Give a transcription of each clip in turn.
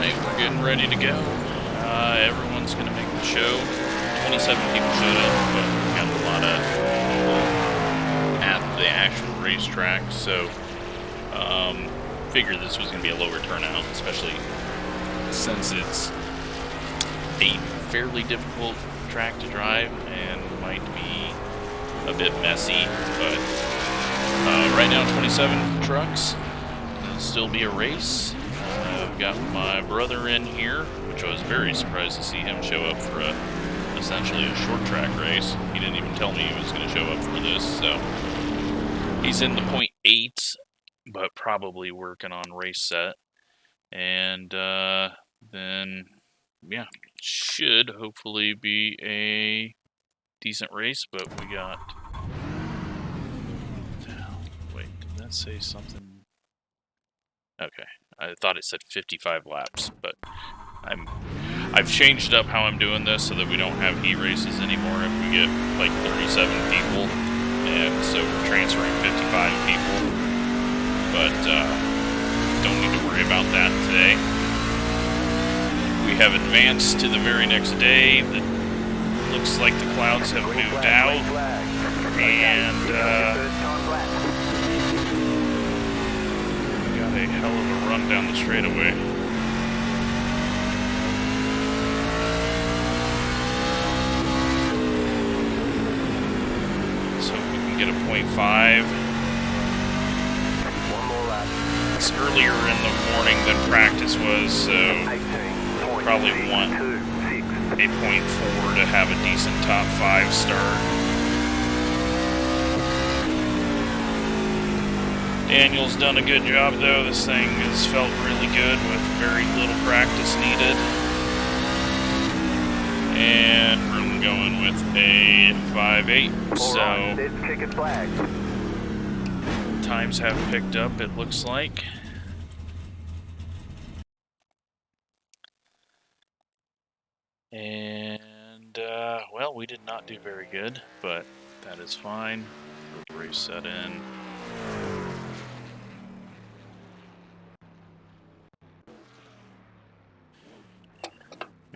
Alright, we're getting ready to go. Everyone's going to make the show. 27 people showed up, but we got a lot of people at the actual racetrack, so figured this was going to be a lower turnout, especially since it's a fairly difficult track to drive and might be a bit messy, but right now 27 trucks. It'll still be a race. I've got my brother in here, which I was very surprised to see him show up for essentially a short track race. He didn't even tell me he was going to show up for this, so he's in the .8, but probably working on race set. And then, yeah, should hopefully be a decent race, but we got... Wait, did that say something? Okay, I thought it said 55 laps, but I've changed up how I'm doing this so that we don't have heat races anymore if we get like 37 people, and so we're transferring 55 people, but don't need to worry about that today. We have advanced to the very next day. That looks like the clouds have moved out, and a hell of a run down the straightaway. So we can get a .5. It's earlier in the morning than practice was, so probably want a .4 to have a decent top 5 start. Daniel's done a good job, though. This thing has felt really good with very little practice needed. And we're going with a 5.8, so times have picked up, it looks like. And, well, we did not do very good, but that is fine. Throw the race set in.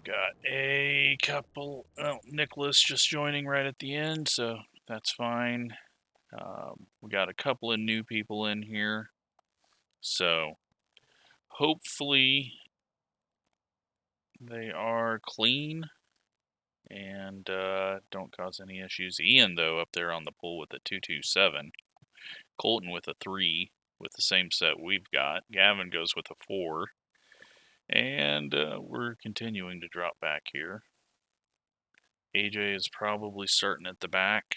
Got a couple, oh, Nicholas just joining right at the end, so that's fine. We got a couple of new people in here, so hopefully they are clean and don't cause any issues. Ian, though, up there on the pool with a 227. Colton with a 3 with the same set we've got. Gavin goes with a 4. And we're continuing to drop back here. AJ is probably starting at the back.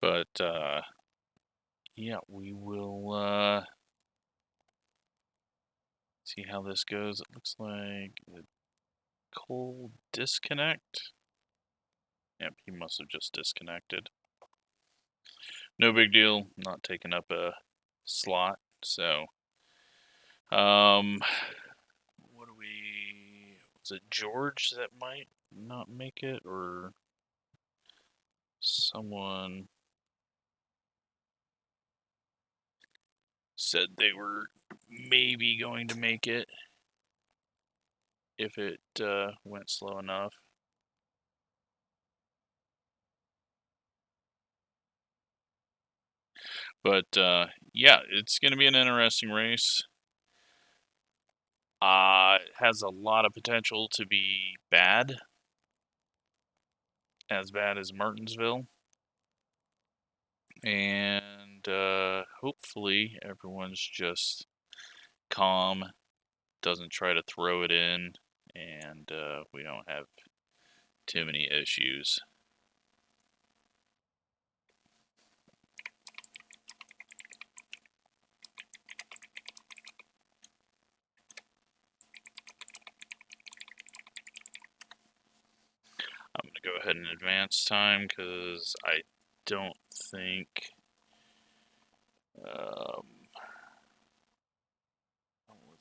But, yeah, we will see how this goes. It looks like the Cole disconnect. Yep, he must have just disconnected. No big deal, not taking up a slot, so what do we, was it George that might not make it, or someone said they were maybe going to make it if it went slow enough. But yeah, it's going to be an interesting race. It has a lot of potential to be bad. As bad as Martinsville. And hopefully everyone's just calm, doesn't try to throw it in, and we don't have too many issues. I'm going to go ahead and advance time because I don't think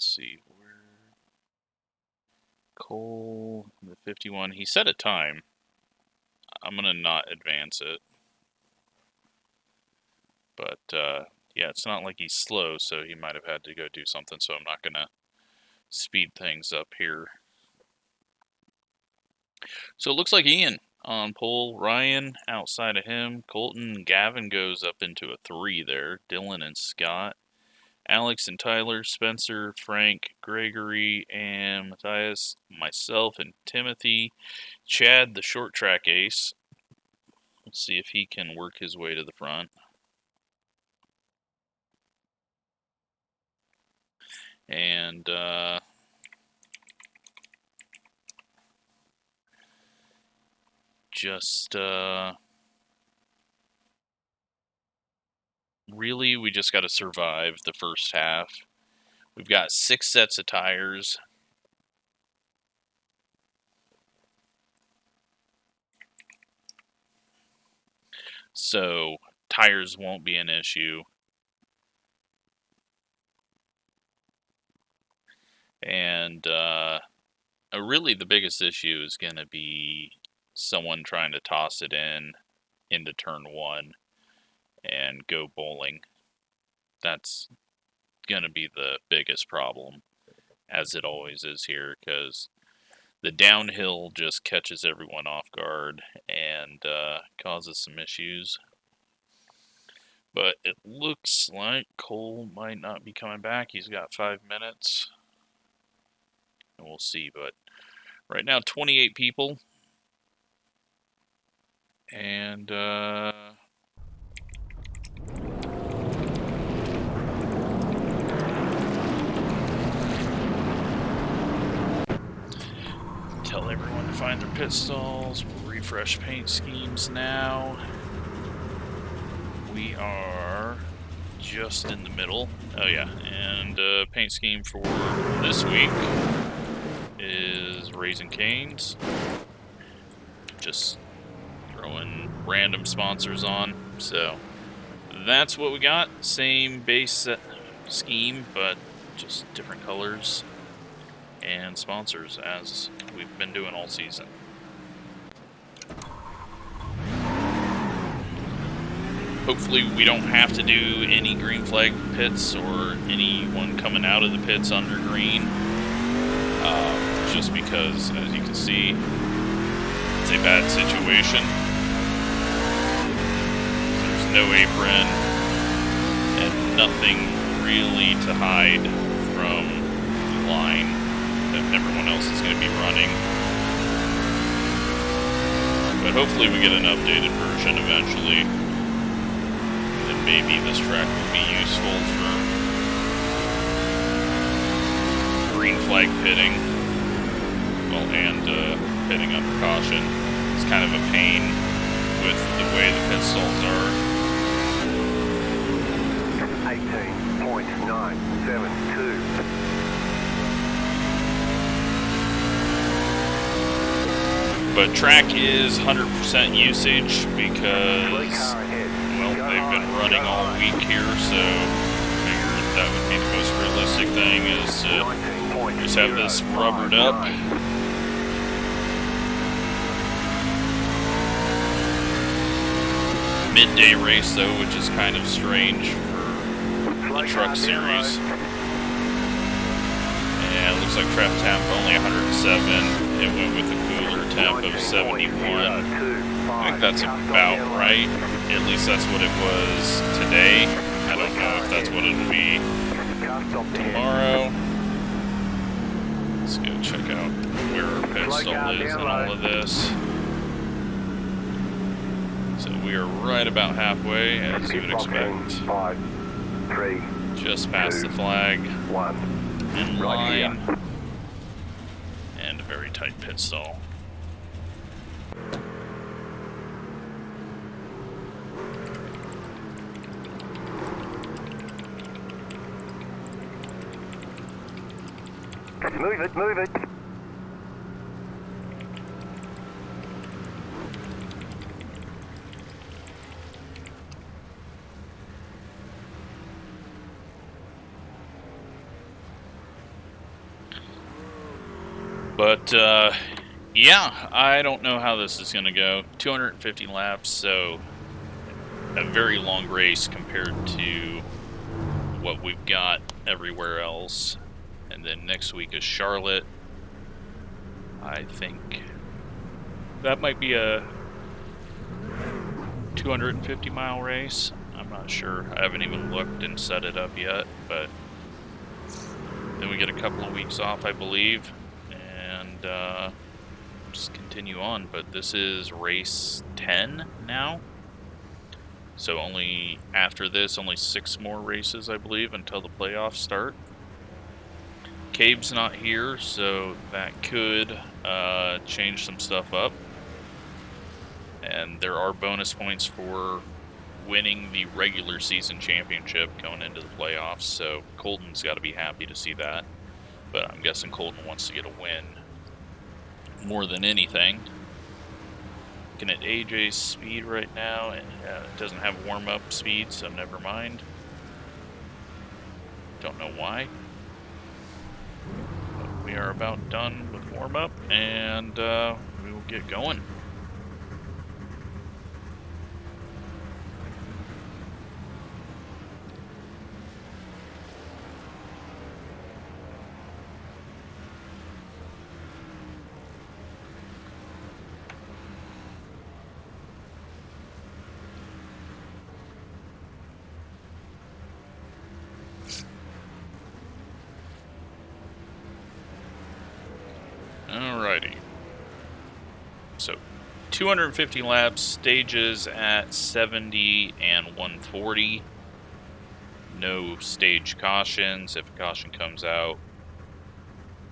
let's see, where Cole, the 51. He set a time. I'm going to not advance it. But, yeah, it's not like he's slow, so he might have had to go do something, so I'm not going to speed things up here. So it looks like Ian on pole. Ryan outside of him. Colton and Gavin goes up into a 3 there. Dylan and Scott. Alex and Tyler, Spencer, Frank, Gregory, and Matthias, myself, and Timothy. Chad, the short track ace. Let's see if he can work his way to the front. And, really, we just got to survive the first half. We've got 6 sets of tires. So, tires won't be an issue. And, really the biggest issue is going to be someone trying to toss it into turn 1 and go bowling. That's going to be the biggest problem, as it always is here, because the downhill just catches everyone off guard and causes some issues. But it looks like Cole might not be coming back. He's got 5 minutes. And we'll see. But right now, 28 people. And, tell everyone to find their pit stalls. We'll refresh paint schemes now. We are just in the middle. Oh yeah, and paint scheme for this week is Raising Cane's. Just throwing random sponsors on. So that's what we got. Same base scheme, but just different colors and sponsors as we've been doing all season. Hopefully we don't have to do any green flag pits or anyone coming out of the pits under green. Just because, as you can see, it's a bad situation. There's no apron and nothing really to hide from the line that everyone else is going to be running. But hopefully we get an updated version eventually. And maybe this track will be useful for green flag pitting. Well, and pitting under caution. It's kind of a pain with the way the pit stalls are. 18.972. But track is 100% usage because, well, they've been running all week here, so I figured that would be the most realistic thing, is to just have this rubbered up. Midday race, though, which is kind of strange for the truck series. Yeah, it looks like trap temp only 107. It went with a cooler temp of 71. I think that's about right. At least that's what it was today. I don't know if that's what it'll be tomorrow. Let's go check out where our pit stall is and all of this. So we are right about halfway, as you would expect. 5, 3, just past the flag. 1. In line. And a very tight pit stall. Move it, move it. But, yeah, I don't know how this is going to go. 250 laps, so a very long race compared to what we've got everywhere else. And then next week is Charlotte. I think that might be a 250-mile race. I'm not sure. I haven't even looked and set it up yet, but then we get a couple of weeks off, I believe, and just continue on. But this is race 10 now, so only after this, only 6 more races, I believe, until the playoffs start. Cabe's not here, so that could change some stuff up. And there are bonus points for winning the regular season championship going into the playoffs, so Colton's got to be happy to see that. But I'm guessing Colton wants to get a win more than anything. Looking at AJ's speed right now, and it doesn't have warm-up speed, so never mind. Don't know why. But we are about done with warm-up, and we will get going. Alrighty. So, 250 laps, stages at 70 and 140. No stage cautions. If a caution comes out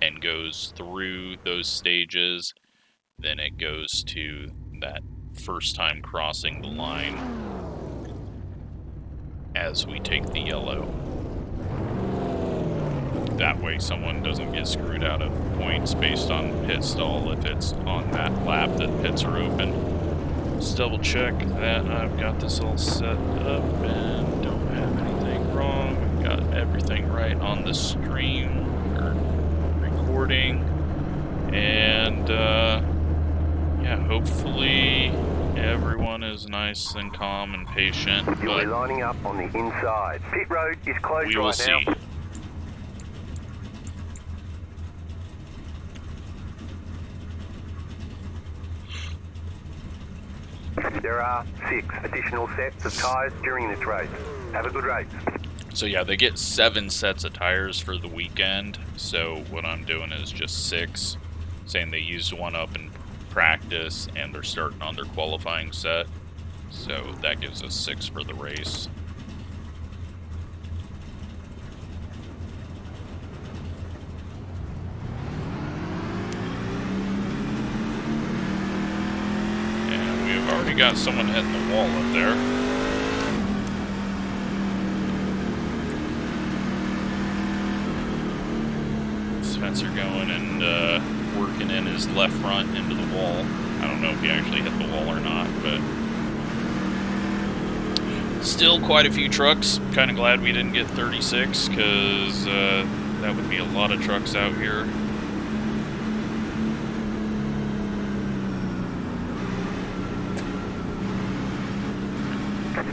and goes through those stages, then it goes to that first time crossing the line as we take the yellow. That way someone doesn't get screwed out of points based on pit stall if it's on that lap that pits are open. Just double check that I've got this all set up and don't have anything wrong. We've got everything right on the stream or recording. And yeah, hopefully everyone is nice and calm and patient. We're lining up on the inside. Pit road is closed we will right see. now. There are 6 additional sets of tyres during this race. Have a good race. So yeah, they get 7 sets of tires for the weekend. So what I'm doing is just 6, saying they used one up in practice and they're starting on their qualifying set. So that gives us 6 for the race. We got someone hitting the wall up there. Spencer going and working in his left front into the wall. I don't know if he actually hit the wall or not, but still quite a few trucks. Kind of glad we didn't get 36 because that would be a lot of trucks out here.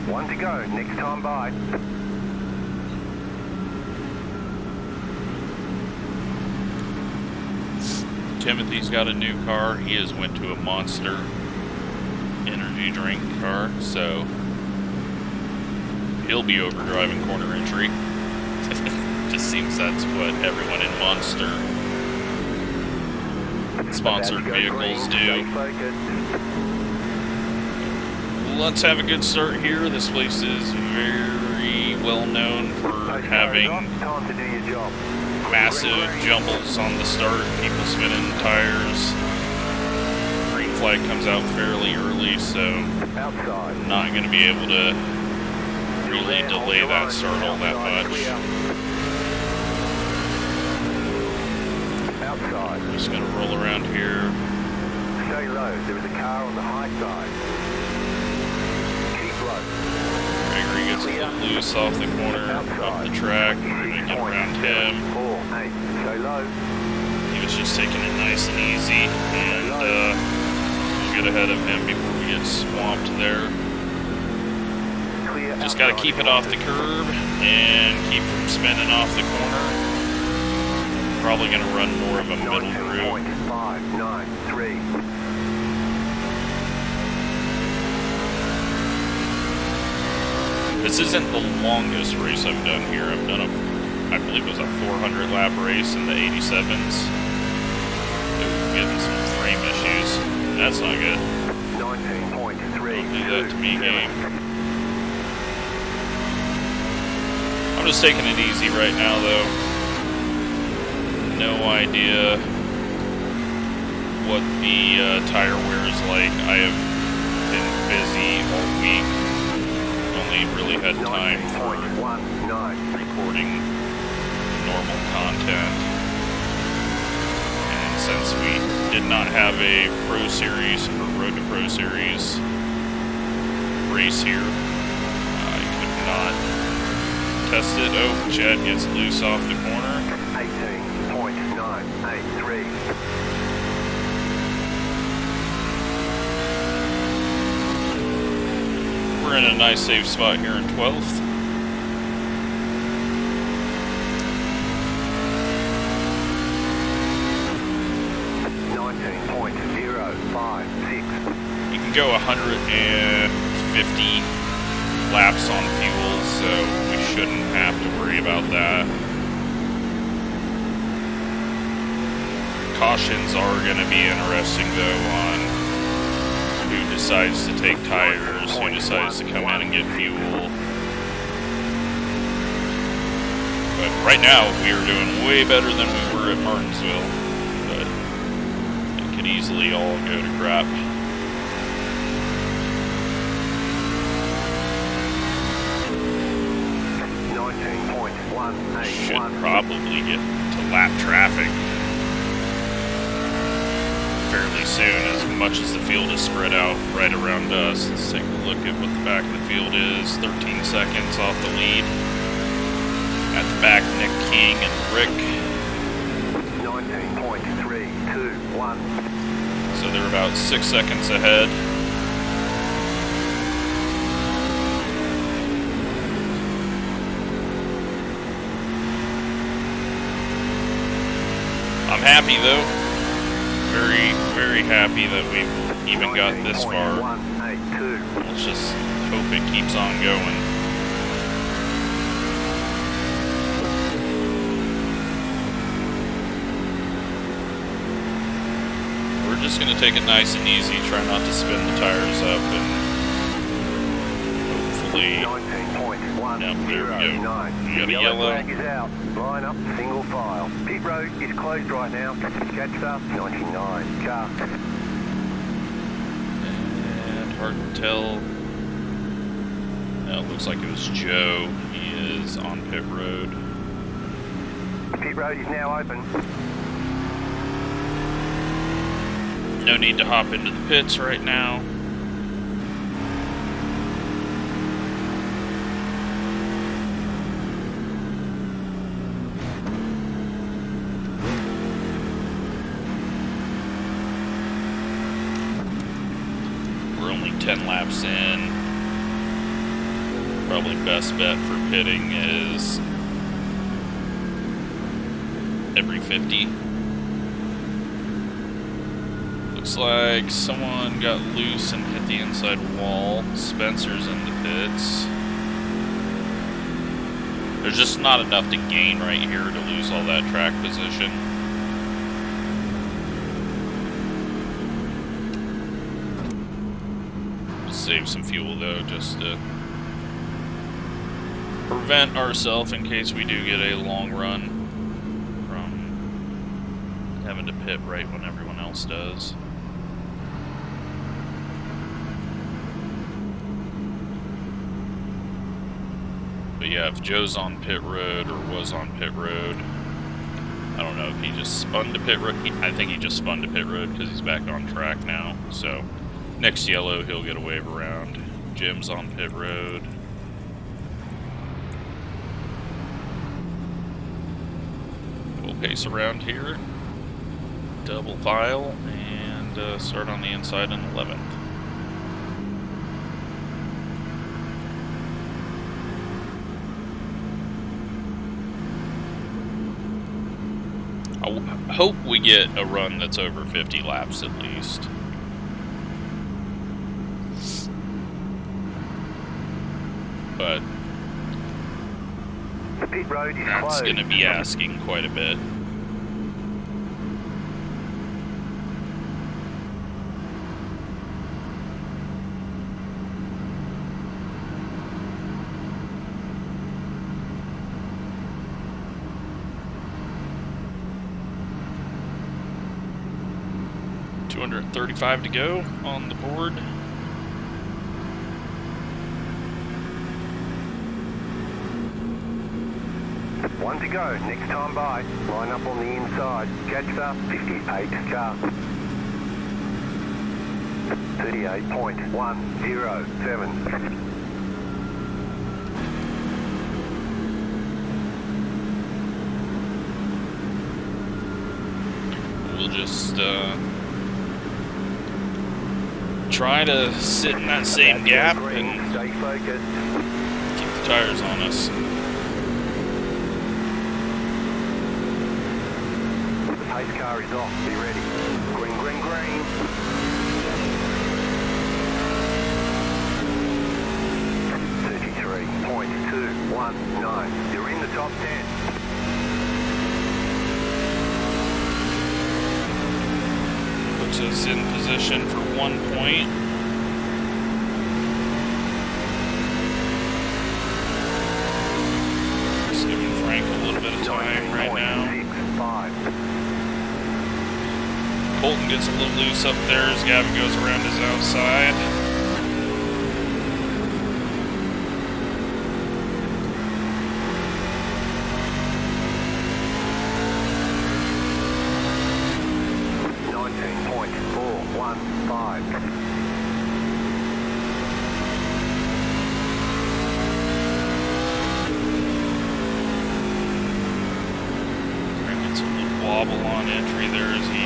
One to go, next time by. Timothy's got a new car. He has went to a Monster energy drink car, so he'll be overdriving corner entry. Just seems that's what everyone in Monster sponsored vehicles do. Let's have a good start here. This place is very well known for having massive jumbles on the start, people spinning tires. Green flag comes out fairly early, so I'm not going to be able to really delay that start all that much. Just going to roll around here. Stay low, there is a car on the high side. Gregory gets a little loose off the corner, up the track. We're going to get around him. Stay low. He he's just taking it nice and easy, and we'll get ahead of him before we get swamped there. Just got to keep it off the curb and keep from spinning off the corner. Probably going to run more of a middle groove. 593. This isn't the longest race I've done here. I've done I believe it was a 400 lap race in the 87s. Ooh, getting some frame issues. That's not good. 19.3. Don't do that to me, game. I'm just taking it easy right now, though. No idea what the tire wear is like. I have been busy all week. Only really had time for recording normal content. And since we did not have a Pro Series or Road to Pro Series race here, I could not test it. Oh, Chad gets loose off the corner. 18.983. We're in a nice safe spot here in 12th. You can go 150 laps on fuel, so we shouldn't have to worry about that. Cautions are going to be interesting, though, on who decides to take tires, who decides to come in and get fuel. But right now, we are doing way better than we were at Martinsville, but it could easily all go to crap. Should probably get to lap traffic fairly soon, as much as the field is spread out right around us. Let's take a look at what the back of the field is. 13 seconds off the lead. At the back, Nick King and Rick. 19.321. So they're about 6 seconds ahead. I'm happy, though. Very, very happy that we've even got this far. Let's just hope it keeps on going. We're just going to take it nice and easy, try not to spin the tires up, and hopefully... Yep, there we go. We got a yellow. Flag is out. Line up, single file. Pit road is closed right now. Catch up, 99 car. And hard to tell. No, it looks like it was Joe. He is on pit road. Pit road is now open. No need to hop into the pits right now. We're only 10 laps in. Probably best bet for pitting is every 50. Looks like someone got loose and hit the inside wall. Spencer's in the pits. There's just not enough to gain right here to lose all that track position. We'll save some fuel though, just to prevent ourselves in case we do get a long run from having to pit right when everyone else does. But yeah, if Joe's on pit road or was on pit road, I don't know if he just spun to pit road. I think he just spun to pit road because he's back on track now. So next yellow, he'll get a wave around. Jim's on pit road. We'll pace around here. double file and start on the inside in 11th. I hope we get a run that's over 50 laps at least. But The pit road is that's closed. going to be asking quite a bit. $235 to go on the board. One to go. Next time by. Line up on the inside. Catch the 58 car. 38.107. We'll just try to sit in that same gap and Stay focused. keep the tires on us. The pace car is off. Be ready. Green, green, green. .219. You're in the top 10. Puts us in position for 1 point. Just giving Frank a little bit of time right now. 19.65. Colton gets a little loose up there as Gavin goes around his outside. Gets a little wobble on entry there as he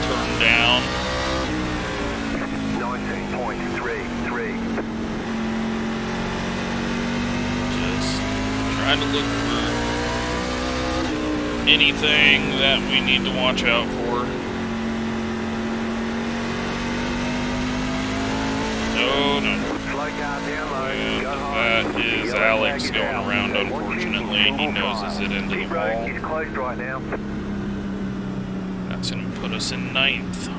turned down. 19.33. Just trying to look for anything that we need to watch out for. No, no. Slow car down low. And Go high. that is Yellow Alex flag is going out. around, They want you unfortunately. in He single noses file. it into Pit the road wall. is closed right now. That's going to put us in 9th.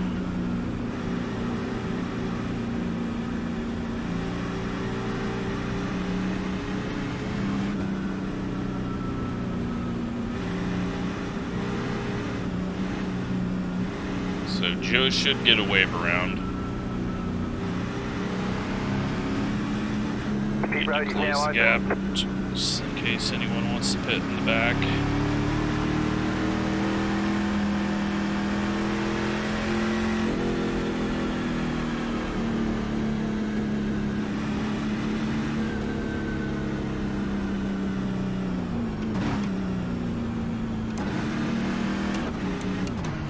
So Joe should get a wave around. Pit Need road to is close now the gap, open. just in case anyone wants to pit in the back.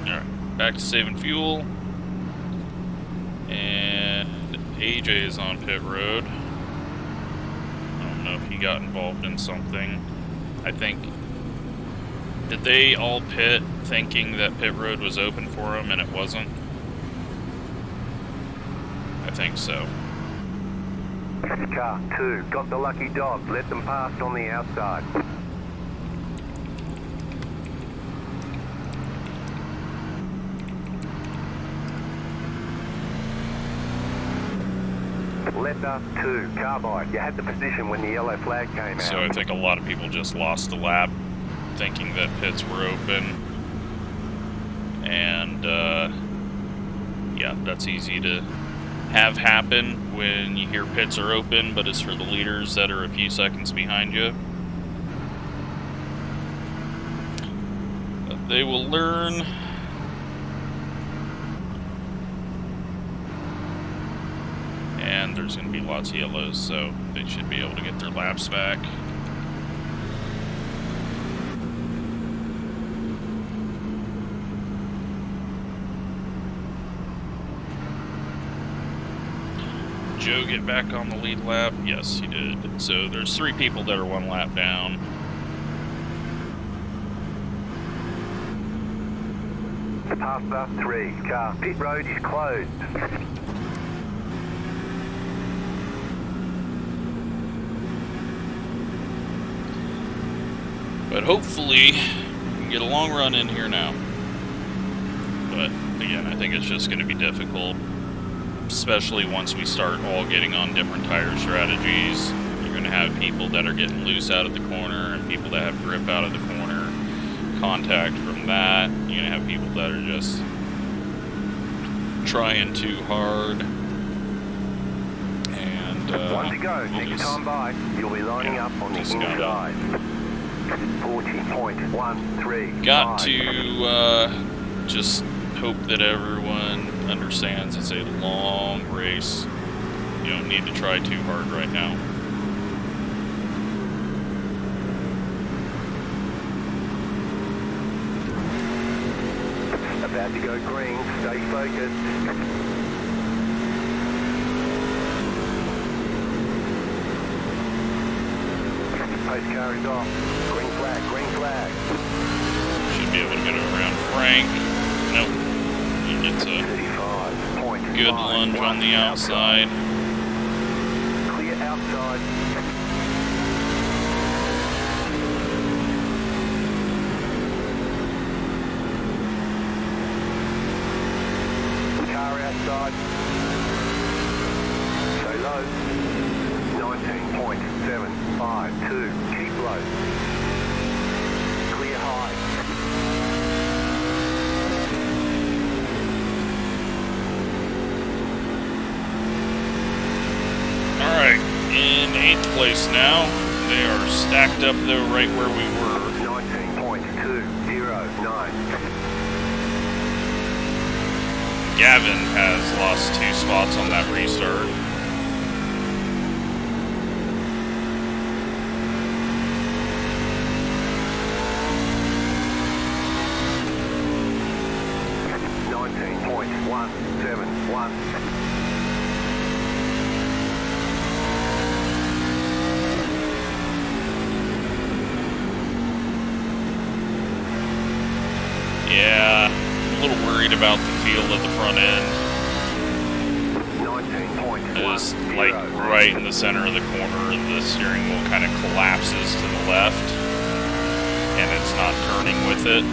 Alright, back to saving fuel. And AJ is on pit road. I don't know if he got involved in something. I think... Did they all pit thinking that pit road was open for them and it wasn't? I think so. Car 2, got the lucky dog. Let them pass on the outside. Letter 2, carbide. You had the position when the yellow flag came out. So I think a lot of people just lost a lap thinking that pits were open. And, yeah, that's easy to have happen when you hear pits are open, but it's for the leaders that are a few seconds behind you. But they will learn. And there's going to be lots of yellows, so they should be able to get their laps back. Joe get back on the lead lap? Yes, he did. So there's 3 people that are 1 lap down. Pasta 3, car. Pit road is closed. But hopefully, we can get a long run in here now. But again, I think it's just going to be difficult, especially once we start all getting on different tire strategies. You're going to have people that are getting loose out of the corner and people that have grip out of the corner, contact from that. You're going to have people that are just trying too hard. And one to go. Next time by, you'll be lining up on the inside. 40.13. Got to just hope that everyone understands it's a long race. You don't need to try too hard right now. About to go green. Stay focused. Post car is off. Green flag, green flag. Should be able to get around Frank. Nope. He gets a good lunge on the outside. Clear outside. Car outside. Stay low. 19.752. Keep low. Clear high. Alright, in 8th place now. They are stacked up though right where we were. 19.209. Gavin has lost 2 spots on that restart. Yeah, I'm a little worried about the feel of the front end. It's like right in the center of the corner, the steering wheel kind of collapses to the left, and it's not turning with it.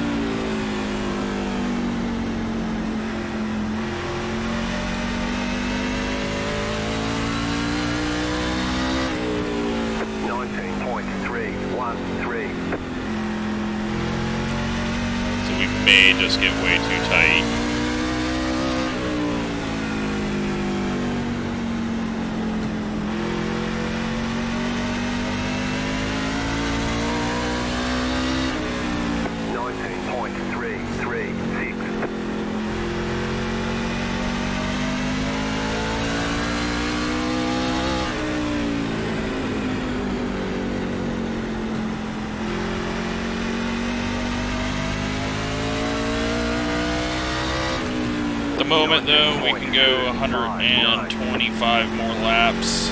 So we may just get way too tight. Moment though, we can go 125 more laps.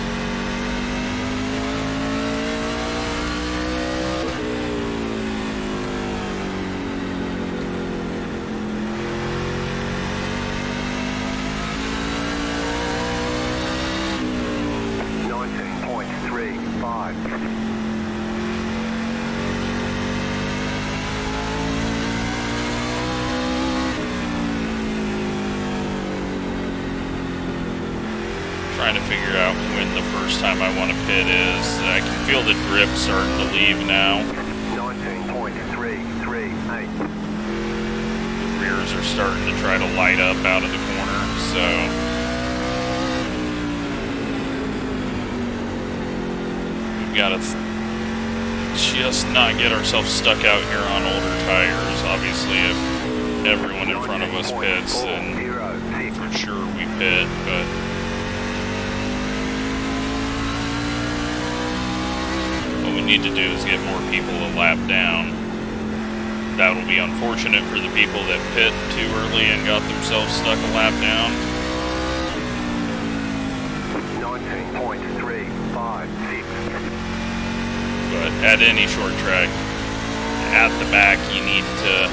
Trying to figure out when the first time I want to pit is. I can feel the grip starting to leave now. 19.338. Rears are starting to try to light up out of the corner, so we've got to just not get ourselves stuck out here on older tires. Obviously, if everyone in front of us pits, then for sure we pit, but what we need to do is get more people a lap down. That'll be unfortunate for the people that pit too early and got themselves stuck a lap down. But at any short track, at the back, you need to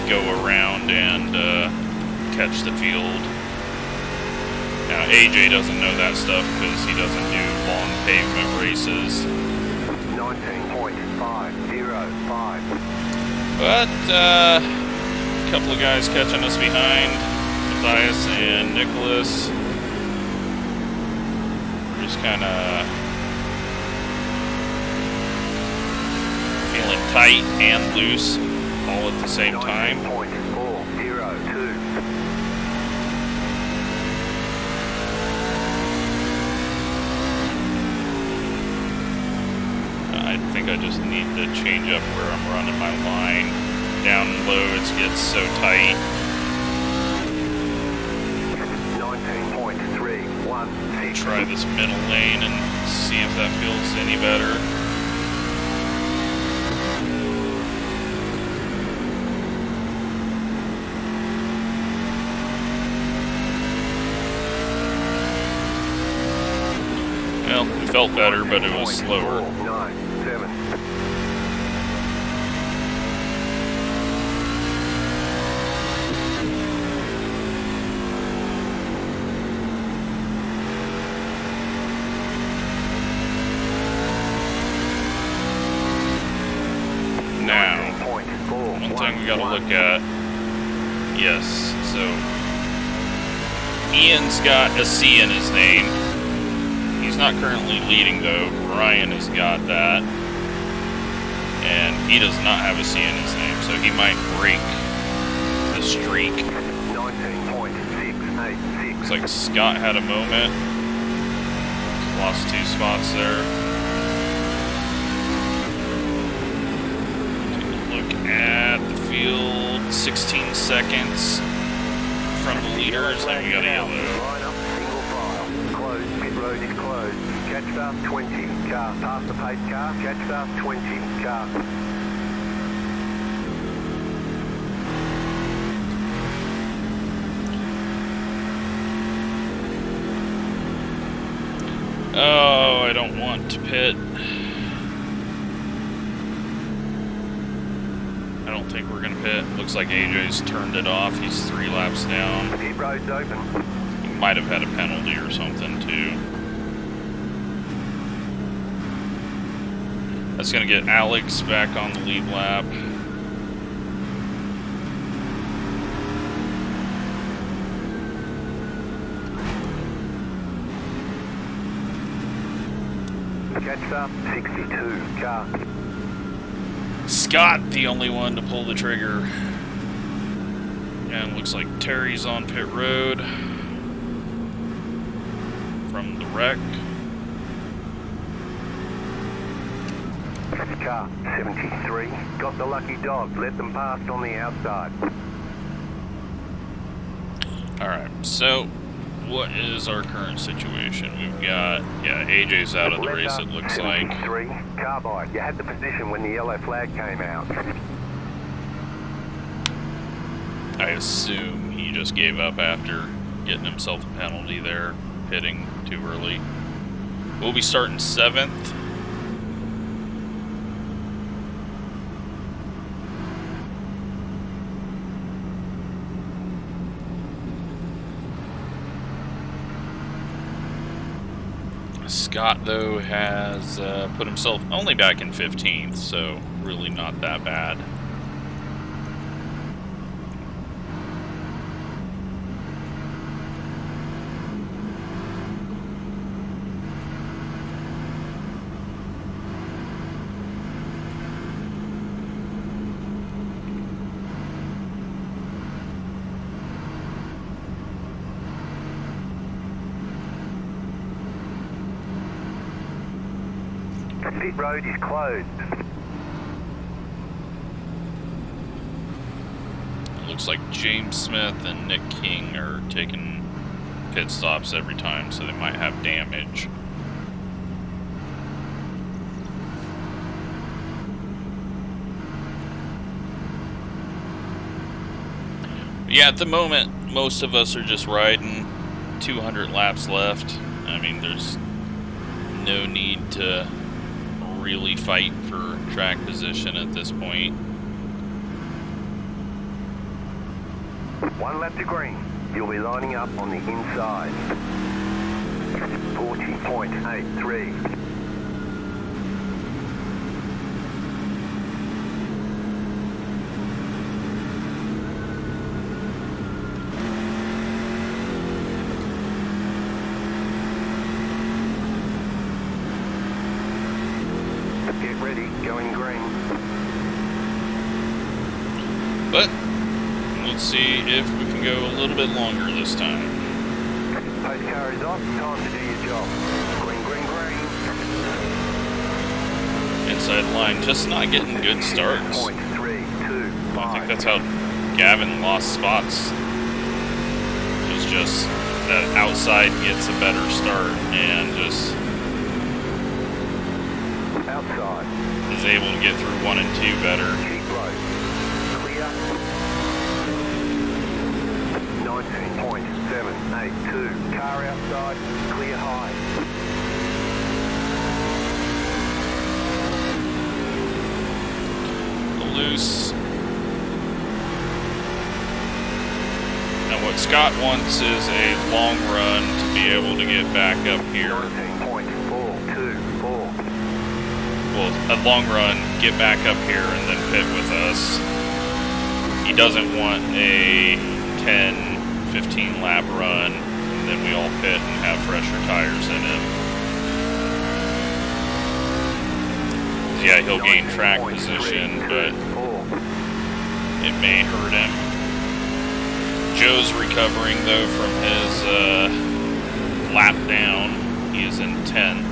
go around and catch the field. Now, AJ doesn't know that stuff because he doesn't do long pavement races. 19.505. But a couple of guys catching us behind, Matthias and Nicholas. We're just kind of feeling tight and loose all at the same time. 19.402. I think I just need to change up where I'm running my line. Down low, it gets so tight. 19.316. Try this middle lane and see if that feels any better. Well, it felt better, but it was slower. 497. Now, one thing we gotta look at. Yes, so Ian's got a C in his name. He's not currently leading though. Ryan has got that. And he does not have a C in his name, so he might break the streak. 19.686. Looks like Scott had a moment. Lost 2 spots there. At the field, 16 seconds from the leaders. There you got a yellow. Line up, single file. Closed, pit road is closed. Catch fast 20, car. Past the pace car. Catch fast 20, car. Oh, I don't want to pit. I don't think we're gonna pit. Looks like AJ's turned it off. He's 3 laps down. Pit road's open. He might have had a penalty or something too. That's gonna get Alex back on the lead lap. Catch up 62, car. Scott, the only one to pull the trigger. And looks like Terry's on pit road from the wreck. Car 73, got the lucky dog, let them past on the outside. Alright, so what is our current situation? We've got, yeah, AJ's out of the race, it looks like. 73, carbide, you had the position when the yellow flag came out. I assume he just gave up after getting himself a penalty there, pitting too early. We'll be starting 7th. Scott, though, has put himself only back in 15th, so really not that bad. Pit road is closed. It looks like James Smith and Nick King are taking pit stops every time, so they might have damage. Yeah, at the moment, most of us are just riding 200 laps left. I mean, there's no need to really fight for track position at this point. 1 lap to green. You'll be lining up on the inside. 40.83. Get ready, going green. But let's see if we can go a little bit longer this time. Post car is off, time to do your job. Green, green, green. Inside line, just not getting good starts. 0.325. I think that's how Gavin lost spots. It was just that outside gets a better start and just Outside. is able to get through 1 and 2 better. Keep low. Clear. 19.782. Car outside. Clear high. Loose. Now what Scott wants is a long run to be able to get back up here. 19.424. Well, a long run, get back up here, and then pit with us. He doesn't want a 10, 15 lap run, and then we all pit and have fresher tires in him. Yeah, he'll gain track position, but it may hurt him. Joe's recovering, though, from his lap down. He is in 10th.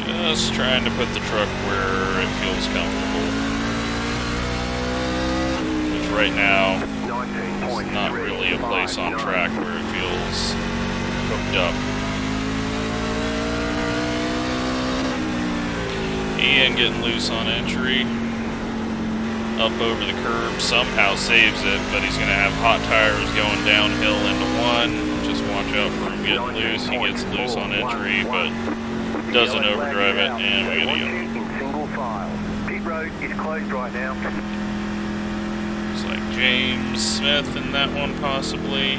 Just trying to put the truck where it feels comfortable. Which right now is not really a place on track where it feels hooked up. Ian getting loose on entry. Up over the curb, somehow saves it, but he's going to have hot tires going downhill into 1. Just watch out for him getting loose. He gets loose on entry, but doesn't overdrive it, and we got a yellow. In single file. Pit road is closed right now. Looks like James Smith in that one, possibly.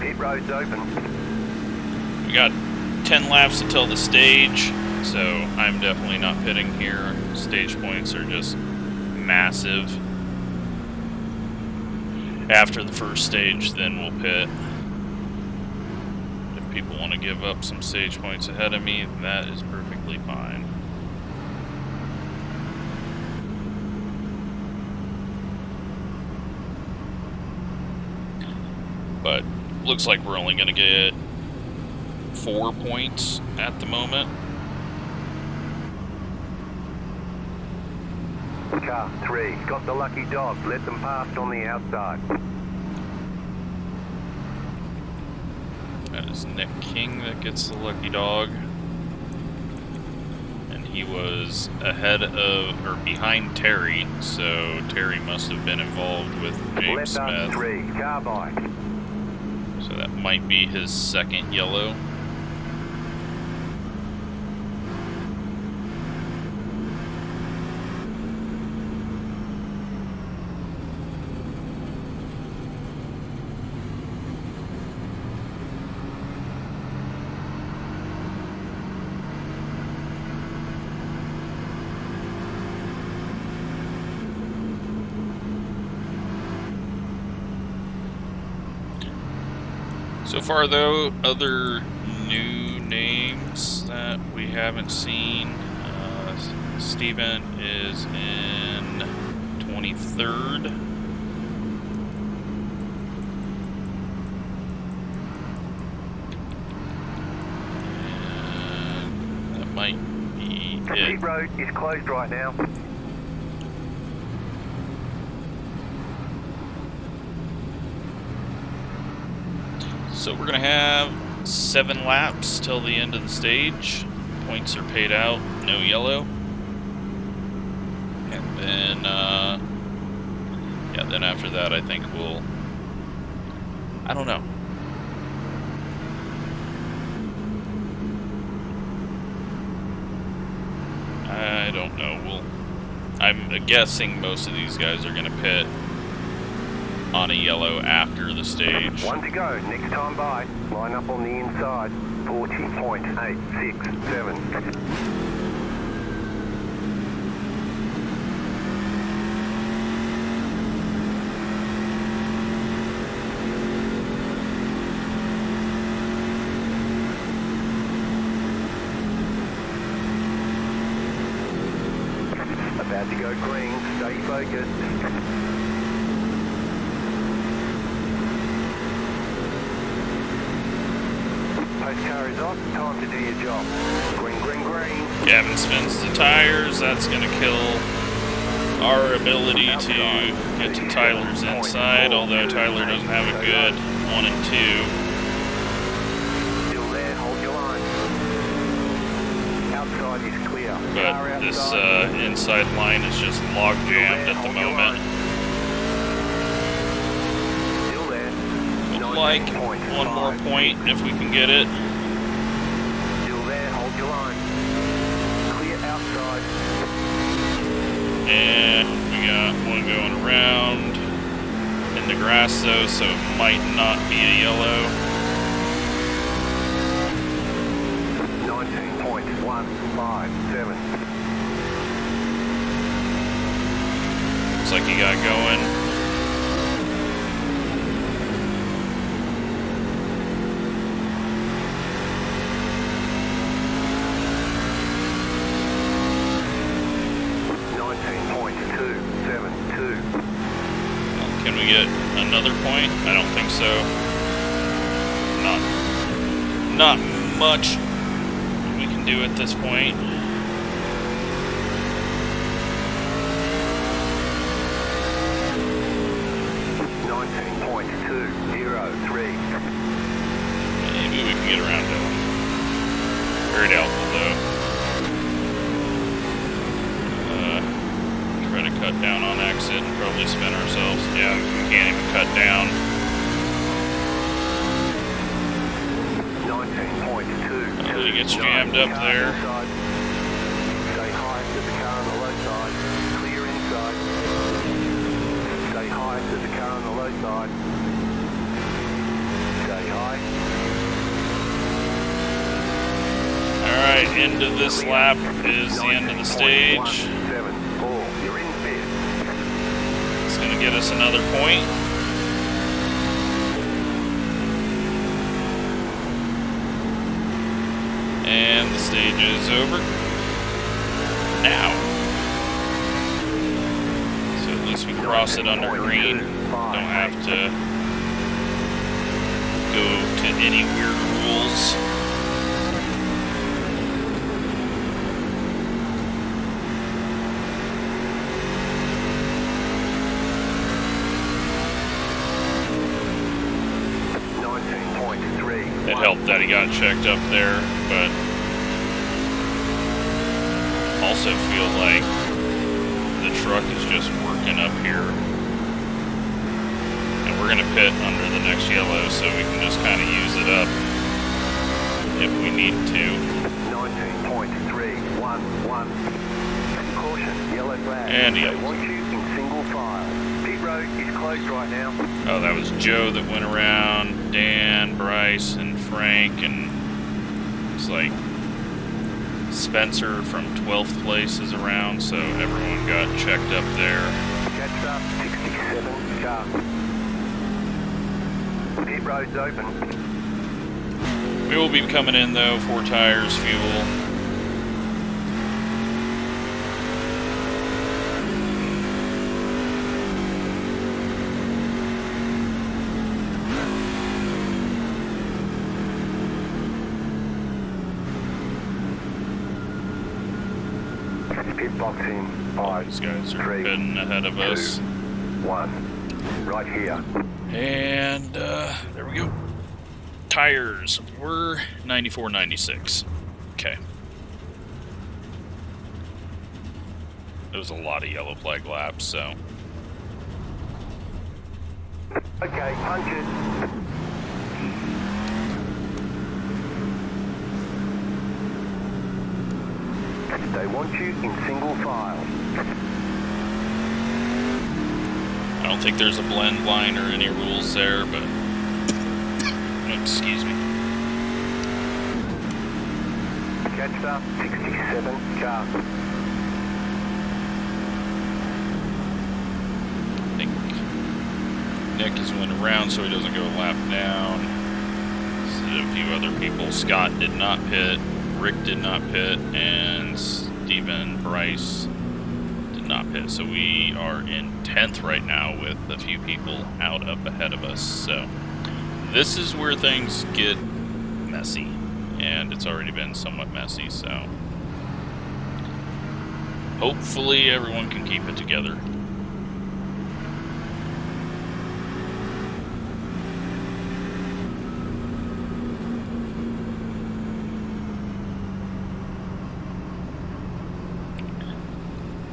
Pit road's open. We got 10 laps until the stage, so I'm definitely not pitting here. Stage points are just massive. After the first stage, then we'll pit. If people want to give up some stage points ahead of me, that is perfectly fine. But looks like we're only going to get 4 points at the moment. Car 3, got the lucky dog. Let them pass on the outside. That is Nick King that gets the lucky dog. And he was ahead of, or behind Terry, so Terry must have been involved with James Left Smith. 3, car by. So that might be his second yellow. So far, though, other new names that we haven't seen. Steven is in 23rd. And that might pit. Pit road is closed right now. So we're gonna have 7 laps till the end of the stage. Points are paid out, no yellow. And then, yeah, then after that I think we'll, I don't know. I don't know. I'm guessing most of these guys are gonna pit on a yellow after the stage. 1 to go, next time by. Line up on the inside. 40.867. About to go green, stay focused. Post car is off, time to do your job. Green, green, green. Gavin spins the tires, that's gonna kill our ability to get to Tyler's inside, although Tyler doesn't have a good 1 and 2. Still there, hold your line. Outside is clear. But this inside line is just log jammed at the moment. Still there. Would like one more point if we can get it. Still there, hold your line. Clear outside. And we got one going around in the grass though, so it might not be a yellow. 19.157. Looks like he got going. Can we get another point? I don't think so. Not much we can do at this point. Maybe we can get around to him. Very doubtful though. Try to cut down on exit and probably spin ourselves. Yeah, we can't even cut down. 19.2. He gets jammed up there. Stay high to the car on the low side. Clear inside. Stay high to the car on the low side. Stay high. Alright, end of this lap is the end of the stage. 19.174. You're in fifth. It's going to get us another point. And the stage is over. Now. So at least we cross it under green. Don't have to go to any weird rules. It helped that he got checked up there, but also feel like the truck is just working up here. And we're going to pit under the next yellow, so we can just kind of use it up if we need to. 19.311. Caution, yellow flag. And They yellow. want you in single file. Pit road is closed right now. Oh, that was Joe that went around, Dan, Bryce, and Frank, and it's like Spencer from 12th place is around, so everyone got checked up there. Catch up, 67 car. Pit road's open. We will be coming in though, 4 tires, fuel. Pit box in. All 5, these guys are 3, heading ahead of 2, us. 1. Right here. And there we go. Tires were 94.96. Okay. There was a lot of yellow flag laps, so. Okay, punch it. They want you in single file. I don't think there's a blend line or any rules there, but. Excuse me. Catch up, 67 car. I think Nick has went around so he doesn't go a lap down. Instead of a few other people. Scott did not pit, Rick did not pit, and Steven Bryce did not pit. So we are in 10th right now with a few people out up ahead of us. So this is where things get messy, and it's already been somewhat messy, so hopefully everyone can keep it together.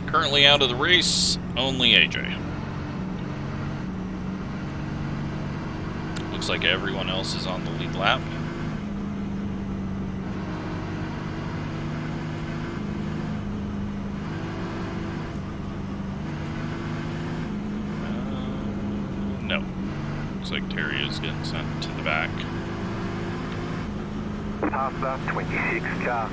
Currently out of the race, only AJ. Looks like everyone else is on the lead lap. No. Looks like Terry is getting sent to the back. Past the 26 car.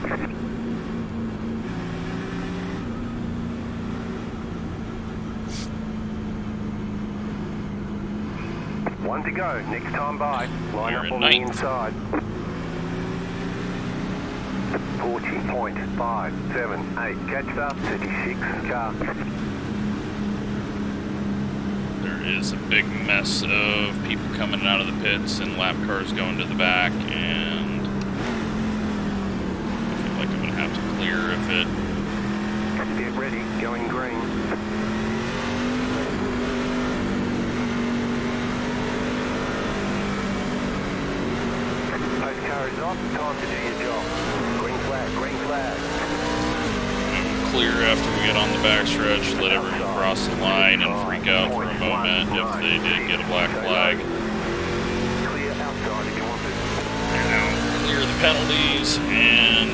One to go. Next time by. Line up on the inside. 40.578. Catch up. 36 car. There is a big mess of people coming out of the pits and lap cars going to the back, and I feel like I'm going to have to clear if it... Get ready. Going green. Car is off. Time to do your job. Green flag, green flag. Clear after we get on the backstretch, let everyone cross the line and freak out for a moment if they did get a black flag. Clear outside if you want it. And now clear the penalties and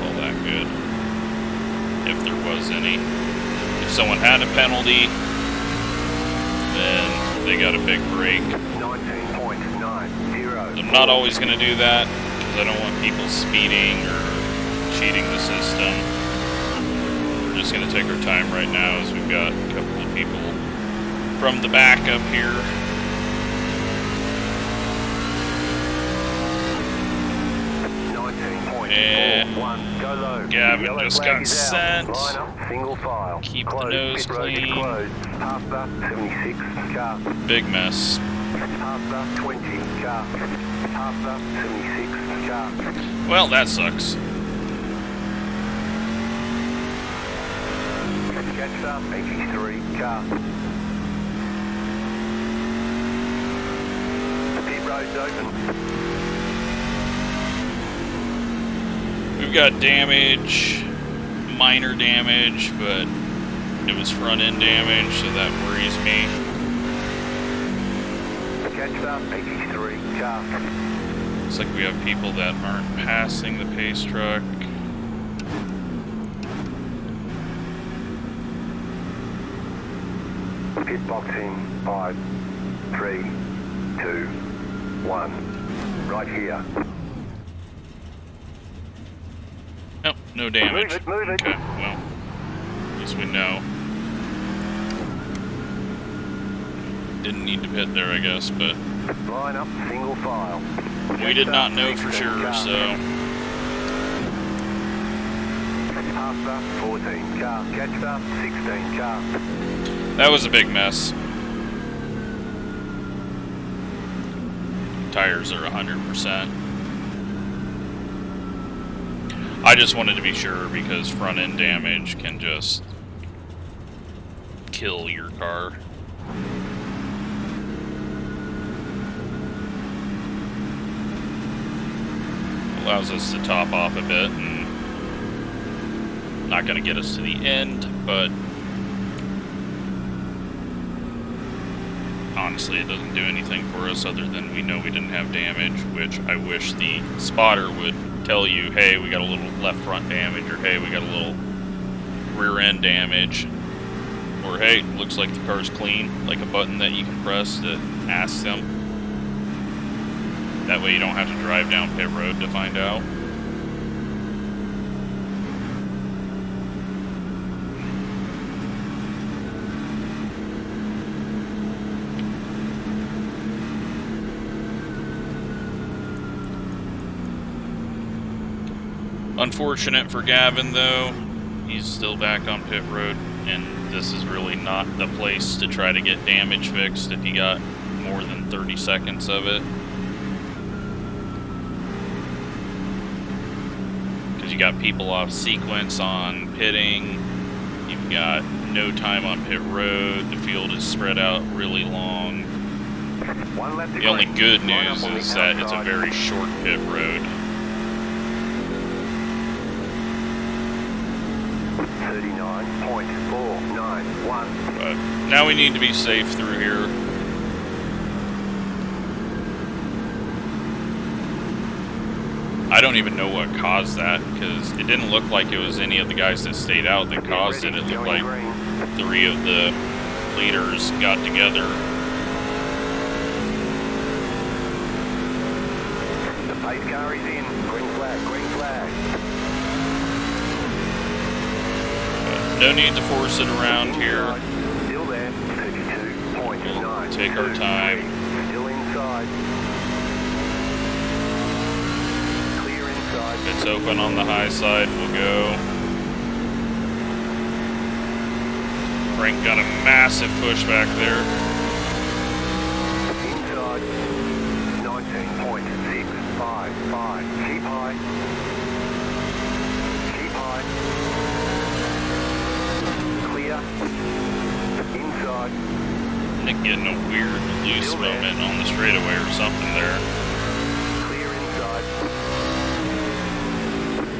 all that good. If there was any. If someone had a penalty, then they got a big break. 19.90. I'm not always going to do that because I don't want people speeding or cheating the system. We're just going to take our time right now as we've got a couple of people from the back up here. And Gavin just got sent. Keep the nose clean. Big mess. Well, that sucks. Catch up, 83 car. The pit road's open. We've got damage, minor damage, but it was front end damage, so that worries me. Catch up, 83 car. Looks like we have people that aren't passing the pace truck. Pit box in 5, 3, 2, 1. Right here. Nope, no damage. Move it, move it. Okay, well, at least we know. Didn't need to pit there, I guess, but Line up, single file. we did not know for sure, so. Past up, 14 car. Catch up, 16 car. That was a big mess. Tires are 100%. I just wanted to be sure because front end damage can just kill your car. Allows us to top off a bit, and not going to get us to the end, but honestly it doesn't do anything for us other than we know we didn't have damage, which I wish the spotter would tell you, hey, we got a little left front damage, or hey, we got a little rear end damage, or hey, looks like the car's clean, like a button that you can press that asks them. That way you don't have to drive down pit road to find out. Unfortunate for Gavin, though. He's still back on pit road, and this is really not the place to try to get damage fixed if you got more than 30 seconds of it. Because you got people off sequence on pitting, you've got no time on pit road, the field is spread out really long. The only good news is that it's a very short pit road. 39.491. But now we need to be safe through here. I don't even know what caused that, because it didn't look like it was any of the guys that stayed out that caused it. It looked like 3 of the leaders got together. The pace car is in. Green flag, green flag. No need to force it around here. Still there. 32.9. We'll take our time. Still inside. Clear inside. If it's open on the high side, we'll go. Frank got a massive push back there. Inside. 19.655. Keep high. Keep high. Inside. Nick getting a weird loose moment on the straightaway or something there. Clear inside.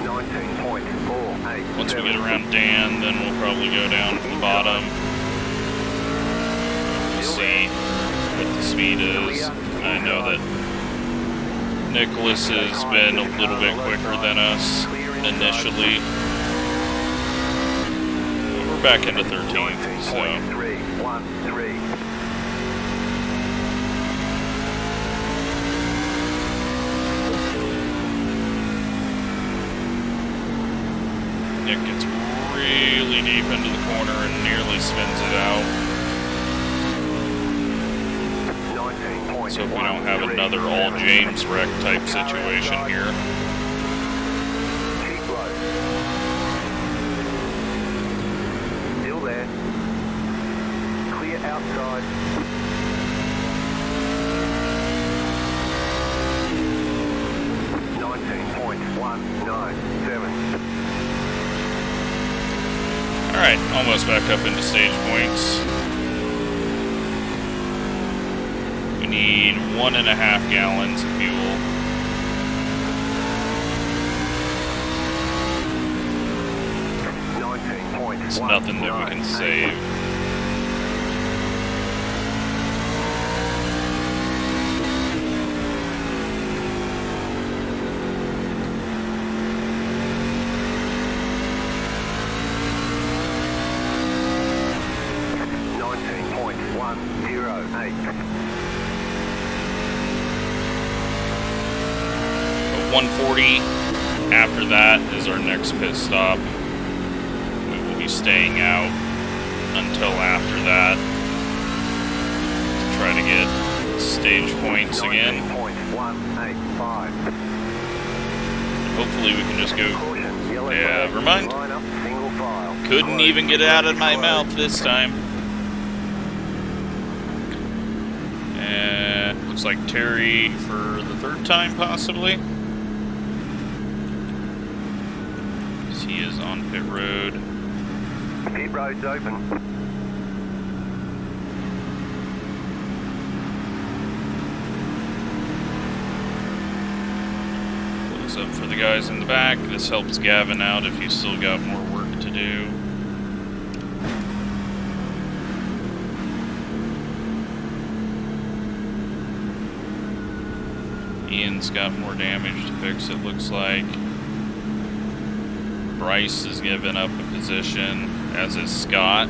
19.48. Once we get around Dan, then we'll probably go down to the bottom. We'll see what the speed is. I know that Nicholas has been a little bit quicker than us initially. Back into 13th, so Nick gets really deep into the corner and nearly spins it out. Let's hope we don't have another all James wreck type situation here. Outside. Alright, almost back up into stage points. We need 1.5 gallons of fuel. It's nothing that we can save. At 140, after that is our next pit stop. We will be staying out until after that to try to get stage points again. Hopefully we can just go. Yeah, never mind. Couldn't even get it out of my mouth this time. And looks like Terry for the 3rd time, possibly. as he is on pit road. Pit road's open. Close up for the guys in the back. This helps Gavin out if he's still got more work to do. Ian's got more damage to fix, it looks like. Bryce has given up a position, as is Scott.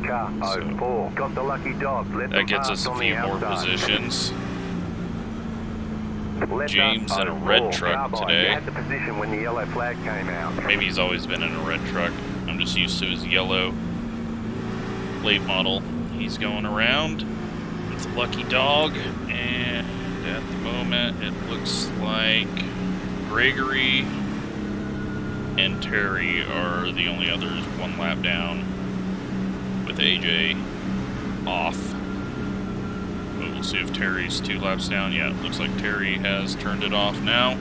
Car 04, got the lucky dog. Let that gets us a few more positions. James in a red truck today. Had the position when the yellow flag came out. Maybe he's always been in a red truck. I'm just used to his yellow late model. He's going around with a lucky dog, and at the moment it looks like Gregory and Terry are the only others, one lap down, with AJ off. We'll see if Terry's 2 laps down. Yeah, it looks like Terry has turned it off now.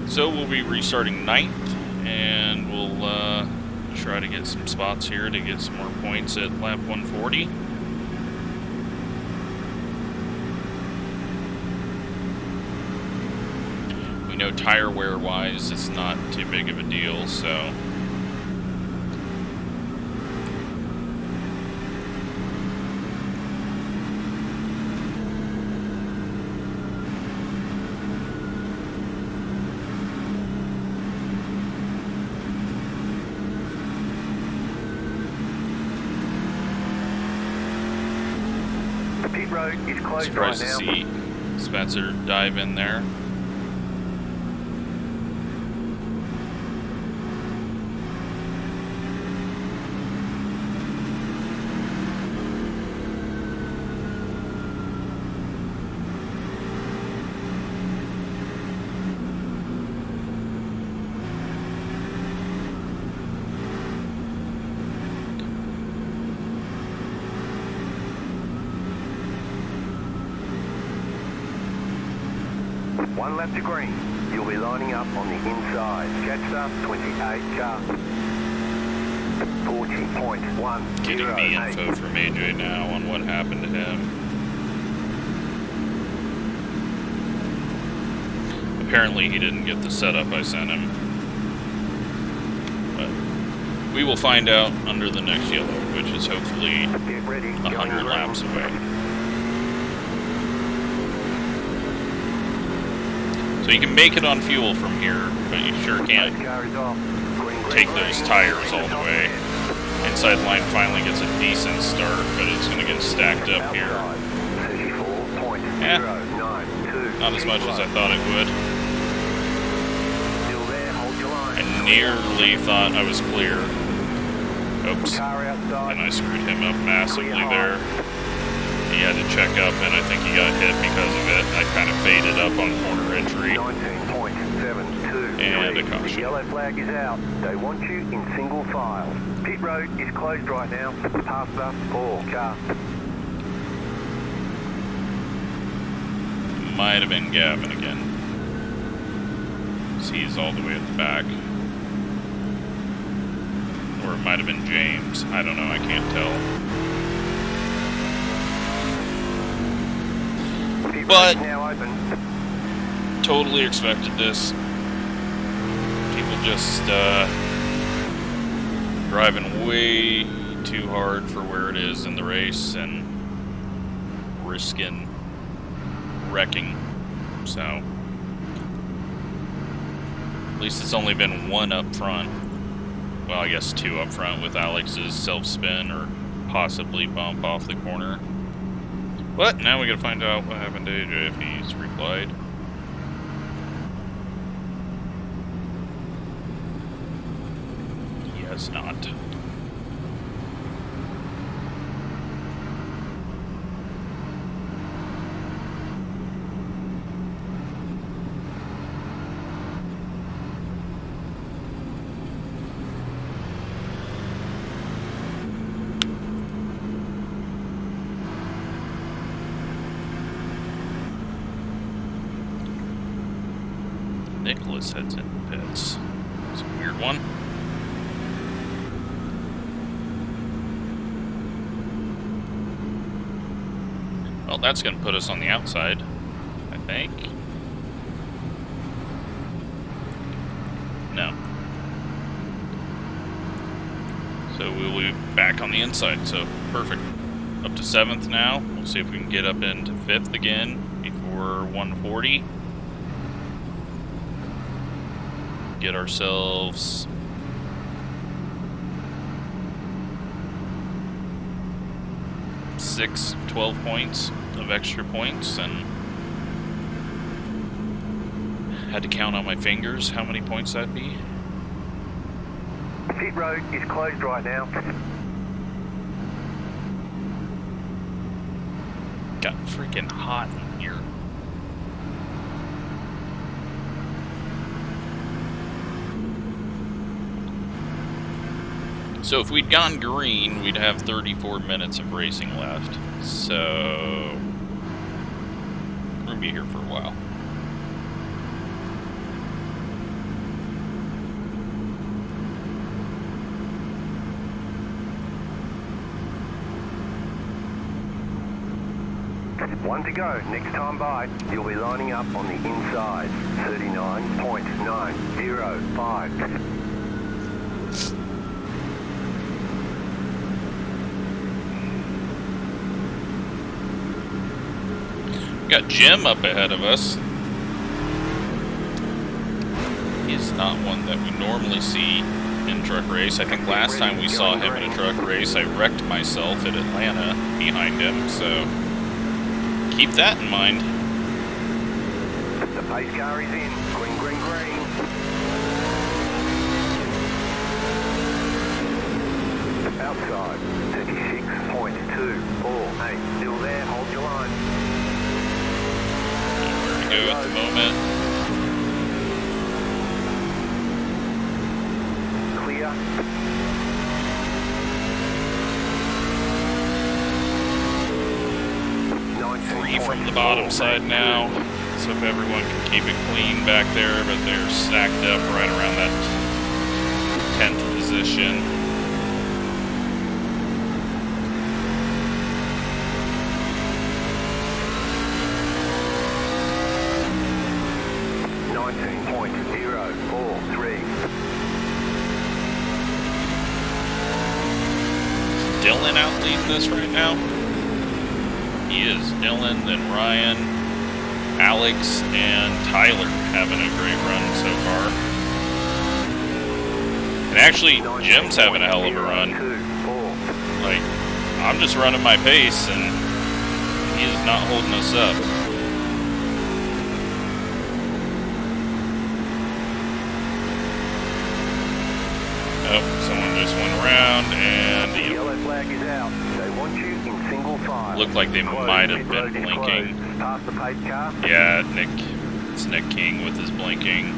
So we'll be restarting 9th, and we'll try to get some spots here to get some more points at lap 140. We know tire wear wise it's not too big of a deal, so Pit road is closed surprised right to now. see Spencer dive in there. One lap to green. You'll be lining up on the inside. Jetstar 28 car. 40.1. Getting the info from AJ now on what happened to him. Apparently he didn't get the setup I sent him. But we will find out under the next yellow, which is hopefully 100 laps away. So you can make it on fuel from here, but you sure can't take those tires all the way. Inside line finally gets a decent start, but it's going to get stacked up here. Yeah, not as much as I thought it would. I nearly thought I was clear. Oops, and I screwed him up massively there. He had to check up, and I think he got hit because of it. I kind of faded up on corner entry. 19.72. And a caution. The yellow flag is out. They want you in single file. Pit road is closed right now. Past us 4 car. Might have been Gavin again. He's all the way at the back. Or it might have been James. I don't know, I can't tell. But totally expected this. People just driving way too hard for where it is in the race and risking wrecking. So at least it's only been one up front. Well, I guess 2 up front with Alex's self-spin or possibly bump off the corner. But now we gotta find out what happened to AJ if he's replied. He has not. Nicholas heads in the pits. It's a weird one. Well, that's going to put us on the outside, I think. No. So we'll be back on the inside, so perfect. Up to 7th now. We'll see if we can get up into 5th again before 140. Get ourselves 12 points of extra points, and had to count on my fingers how many points that'd be. Pit road is closed right now. Got freaking hot in here. So if we'd gone green, we'd have 34 minutes of racing left. So we're gonna be here for a while. One to go. Next time by, you'll be lining up on the inside. 39.905. Got Jim up ahead of us. He's not one that we normally see in truck race. I think last time we saw him in a truck race, I wrecked myself at Atlanta behind him, so keep that in mind. The pace car is in. Green, green, green. Outside. 36.248. Still there. Hold your line. Go at the moment. Clear. Free from the bottom side now. Let's hope everyone can keep it clean back there, but they're stacked up right around that 10th position. Dylan out leading this right now? He is. Dylan, then Ryan, Alex, and Tyler having a great run so far. And actually, Jim's having a hell of a run. Like, I'm just running my pace, and he is not holding us up. Oh, someone just went around, and the yellow flag is out. They want you in single file. Looked like they might have been blinking. Past the pace car. Yeah, it's Nick King with his blinking.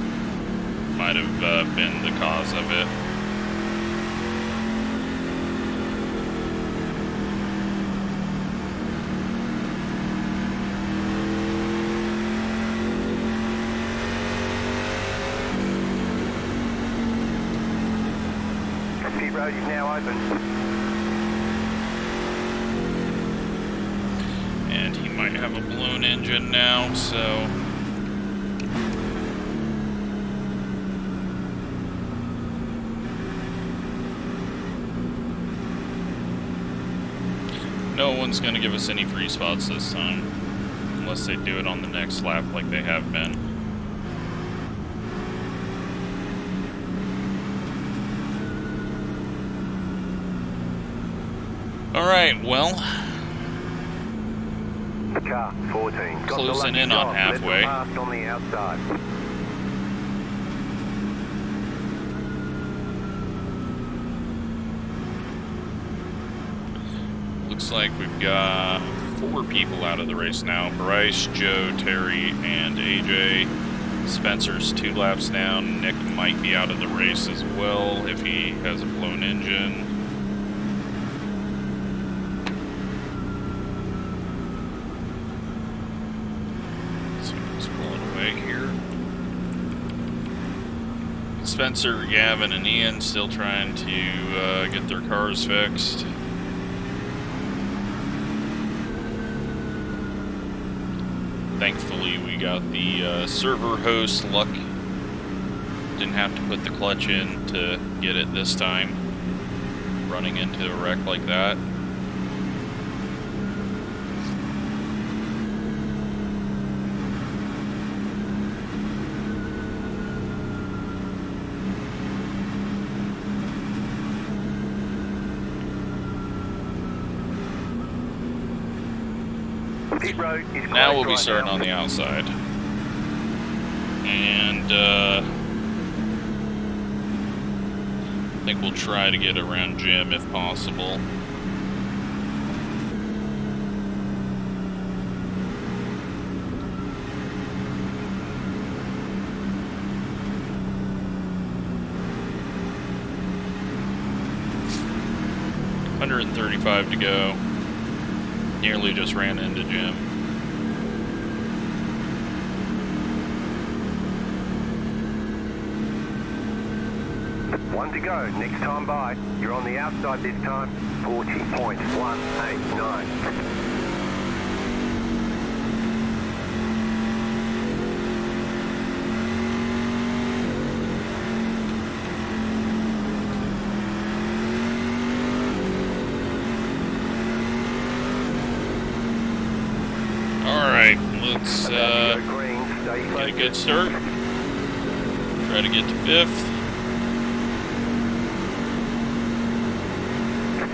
Might have been the cause of it. Pit road is now open. And he might have a blown engine now, so no one's going to give us any free spots this time, unless they do it on the next lap like they have been. Alright, well, car 14. Closing in on halfway. On the outside. Looks like we've got 4 people out of the race now. Bryce, Joe, Terry, and AJ. Spencer's 2 laps down. Nick might be out of the race as well if he has a blown engine. Spencer, Gavin, and Ian still trying to get their cars fixed. Thankfully, we got the server host luck. Didn't have to put the clutch in to get it this time. Running into a wreck like that. Pit road is Now we'll closed be right starting now. on the outside. And I think we'll try to get around Jim if possible. $135 to go. Nearly just ran into Jim. One to go. Next time by. You're on the outside this time. 40.189. Let's get a good start. Try to get to 5th.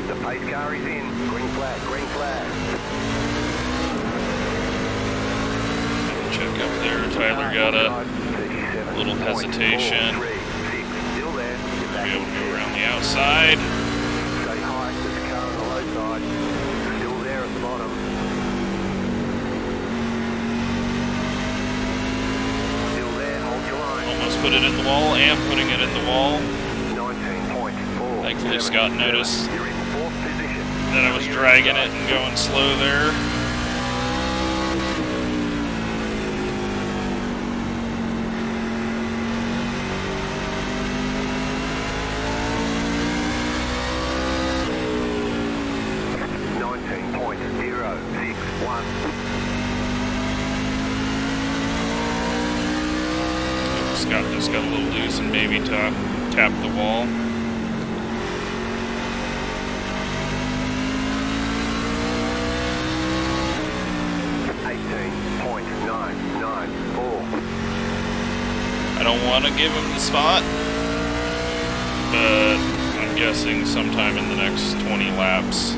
The pace car is in. Green flag, green flag. Check up there. Tyler got a little hesitation. Still there. Be able to go around the outside. Stay high to the car on the low side. Still there at the bottom. Almost put it in the wall, and putting it in the wall. 19.4. Thankfully Scott noticed You're in 4th position. that I was dragging it and going slow there. Scott just got a little loose and maybe tapped the wall. I don't want to give him the spot, but I'm guessing sometime in the next 20 laps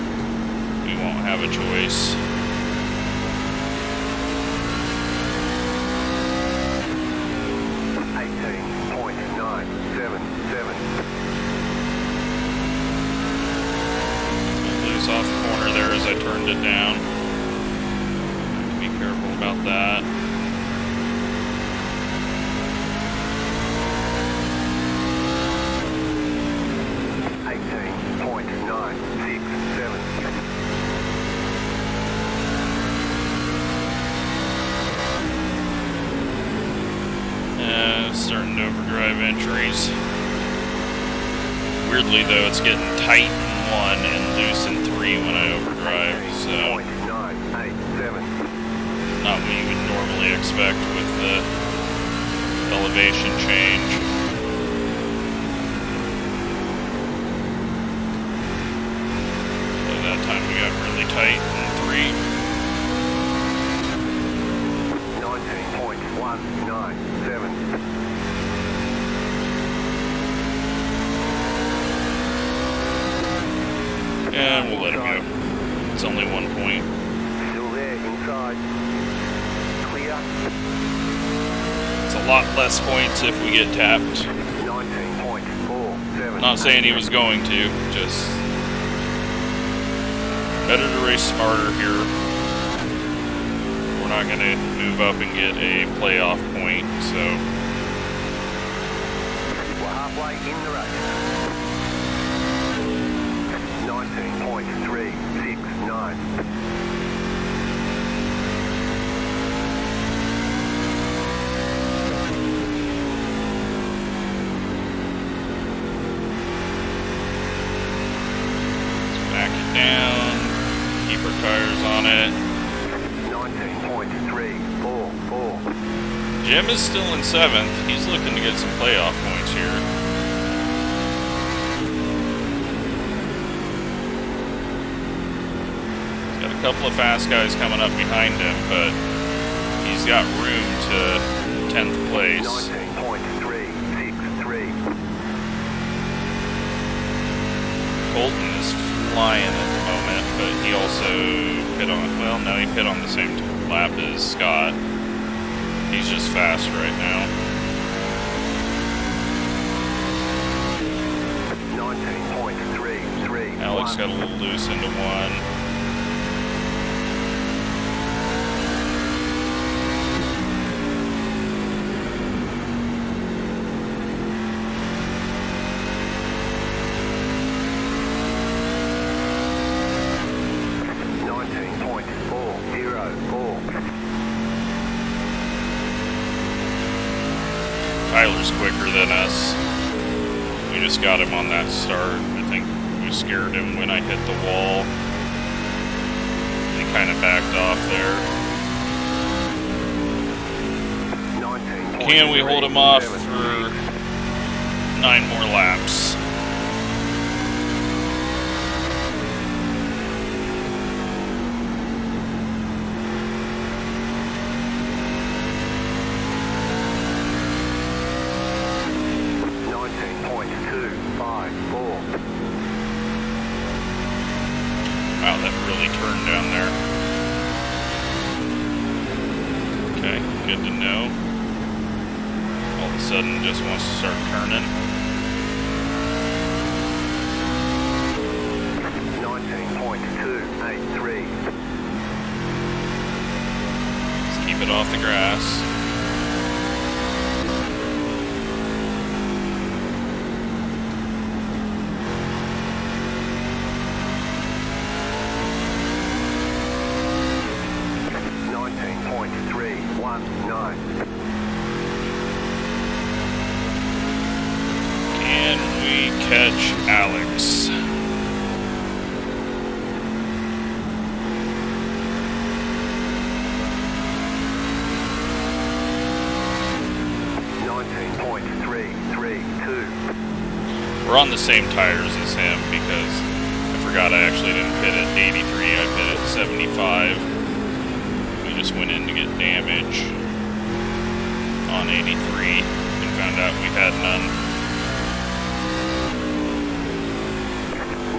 we won't have a choice. Off the corner there as I turned it down. Have to be careful about that. Starting to overdrive entries. Weirdly though, it's getting tight in 1 and loose in 3 when I overdrive, so not what you would normally expect with the elevation change. So that time we got really tight in 3. 19.197. And we'll let him go. It's only 1 point. Still there, inside. Clear. It's a lot less points if we get tapped. 19.47. Not saying he was going to, just better to race smarter here. We're not going to move up and get a playoff point, so. We're halfway in the race. 19.369. Super tires on it. 19.344. Jim is still in 7th. He's looking to get some playoff points here. He's got a couple of fast guys coming up behind him, but he's got room to 10th place. 19.363. Colton is flying at the moment, but he also pit on, well, no, he pit on the same lap as Scott. He's just fast right now. 19.331. Alex got a little loose into one. Tyler's quicker than us. We just got him on that start. I think we scared him when I hit the wall. He kind of backed off there. Can we hold him off for 9 more laps? Wow, that really turned down there. Okay, good to know. All of a sudden, just wants to start turning. 19.283. Let's keep it off the grass. Can we catch Alex? We're on the same tires as him because I forgot I actually didn't pit at 83, I pit at 75. We just went in to get damage on 83 and found out we had none.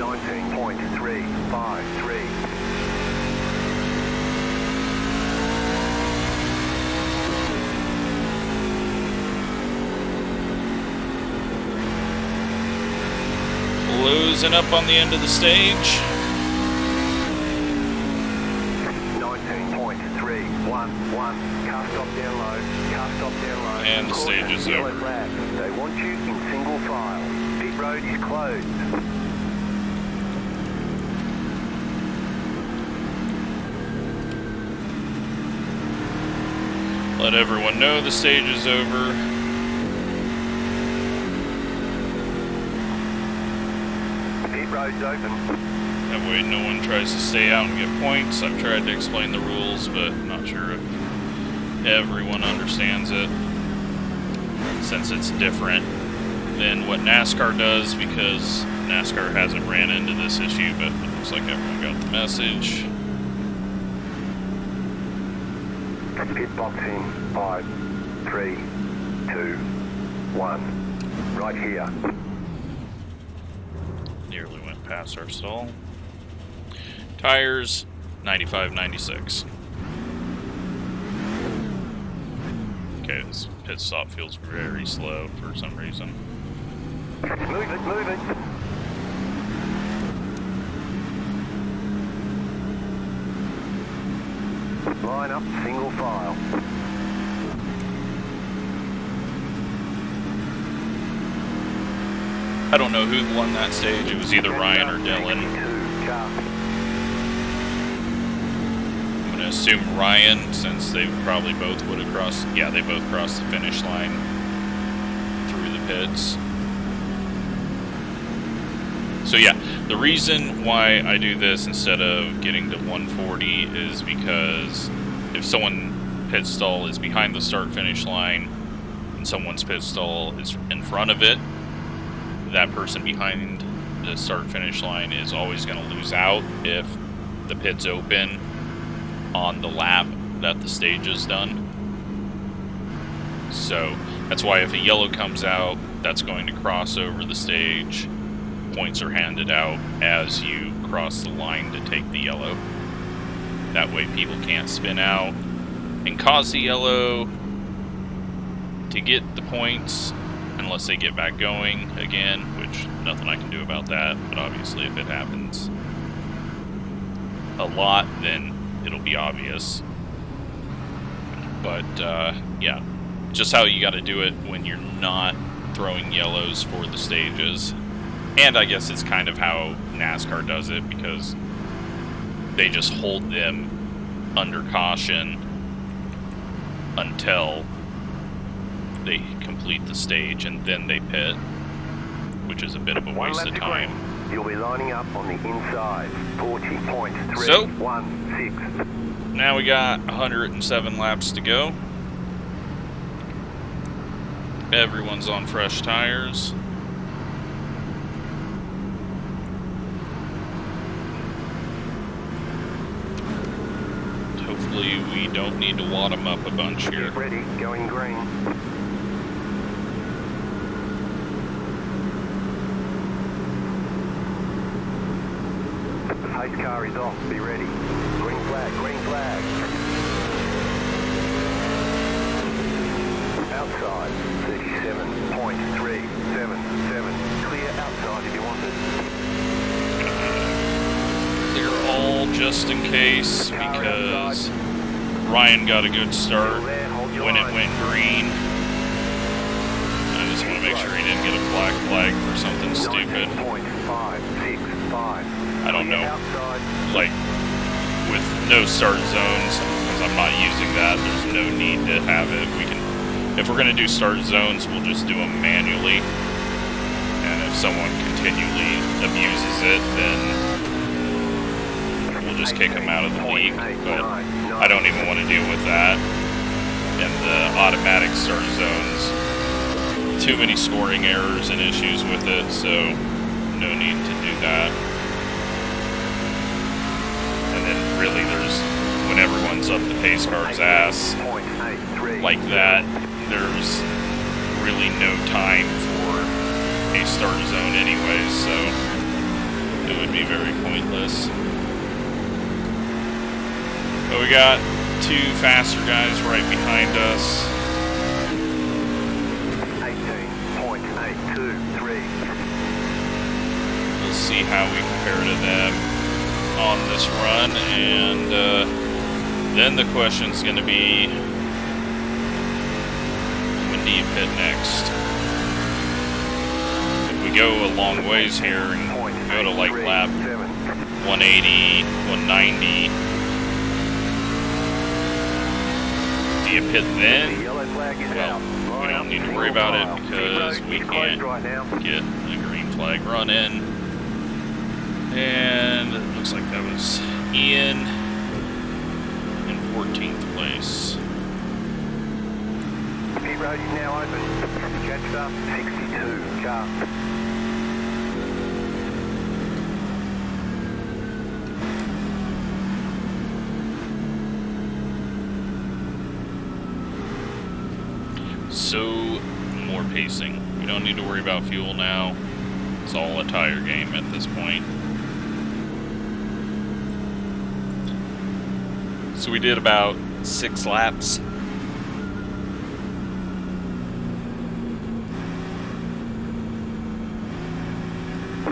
19.353. Closing up on the end of the stage. 19.311. Car stop down low. Car stop down low. And the stage is over. They want you in single file. Pit road is closed. Let everyone know the stage is over. Pit road's open. That way no one tries to stay out and get points. I've tried to explain the rules, but I'm not sure if everyone understands it. Since it's different than what NASCAR does, because NASCAR hasn't ran into this issue, but it looks like everyone got the message. Pit box in 5, 3, 2, 1. Right here. Nearly went past our stall. Tires, 95-96. Okay, this pit stop feels very slow for some reason. Move it, move it. Line up, single file. I don't know who won that stage. It was either Ryan or Dylan. I'm going to assume Ryan, since they probably both would have crossed. Yeah, they both crossed the finish line through the pits. So yeah, the reason why I do this instead of getting to 140 is because if someone pit stall is behind the start finish line and someone's pit stall is in front of it, that person behind the start finish line is always going to lose out if the pit's open on the lap that the stage is done. So that's why if a yellow comes out, that's going to cross over the stage. Points are handed out as you cross the line to take the yellow. That way people can't spin out and cause the yellow to get the points unless they get back going again, which nothing I can do about that, but obviously if it happens a lot, then it'll be obvious. But yeah, just how you got to do it when you're not throwing yellows for the stages. And I guess it's kind of how NASCAR does it, because they just hold them under caution until they complete the stage and then they pit, which is a bit of a waste of time. You'll be lining up on the inside. 40.316. So now we got 107 laps to go. Everyone's on fresh tires. Hopefully we don't need to wad them up a bunch here. Ready, going green. The pace car is off, be ready. Green flag, green flag. Outside, 37.377. Clear outside if you want it. Clear all just in case, because Ryan got a good start when it went green. I just want to make sure he didn't get a black flag for something stupid. I don't know, like with no start zones, because I'm not using that, there's no need to have it. We can, if we're going to do start zones, we'll just do them manually. And if someone continually abuses it, then we'll just kick them out of the league. But I don't even want to deal with that. And the automatic start zones, too many scoring errors and issues with it, so no need to do that. And then really there's, when everyone's up the pace car's ass like that, there's really no time for a start zone anyways, so it would be very pointless. But we got two faster guys right behind us. 18.823. We'll see how we compare to them on this run, and then the question's going to be, when do you pit next? If we go a long ways here and go to like lap 180, 190, do you pit then? Well, we don't need to worry about it because we can't get the green flag run in. And it looks like that was Ian in 14th place. Pit road is now open. Catched up, 62 car. So, more pacing. We don't need to worry about fuel now. It's all a tire game at this point. So we did about 6 laps.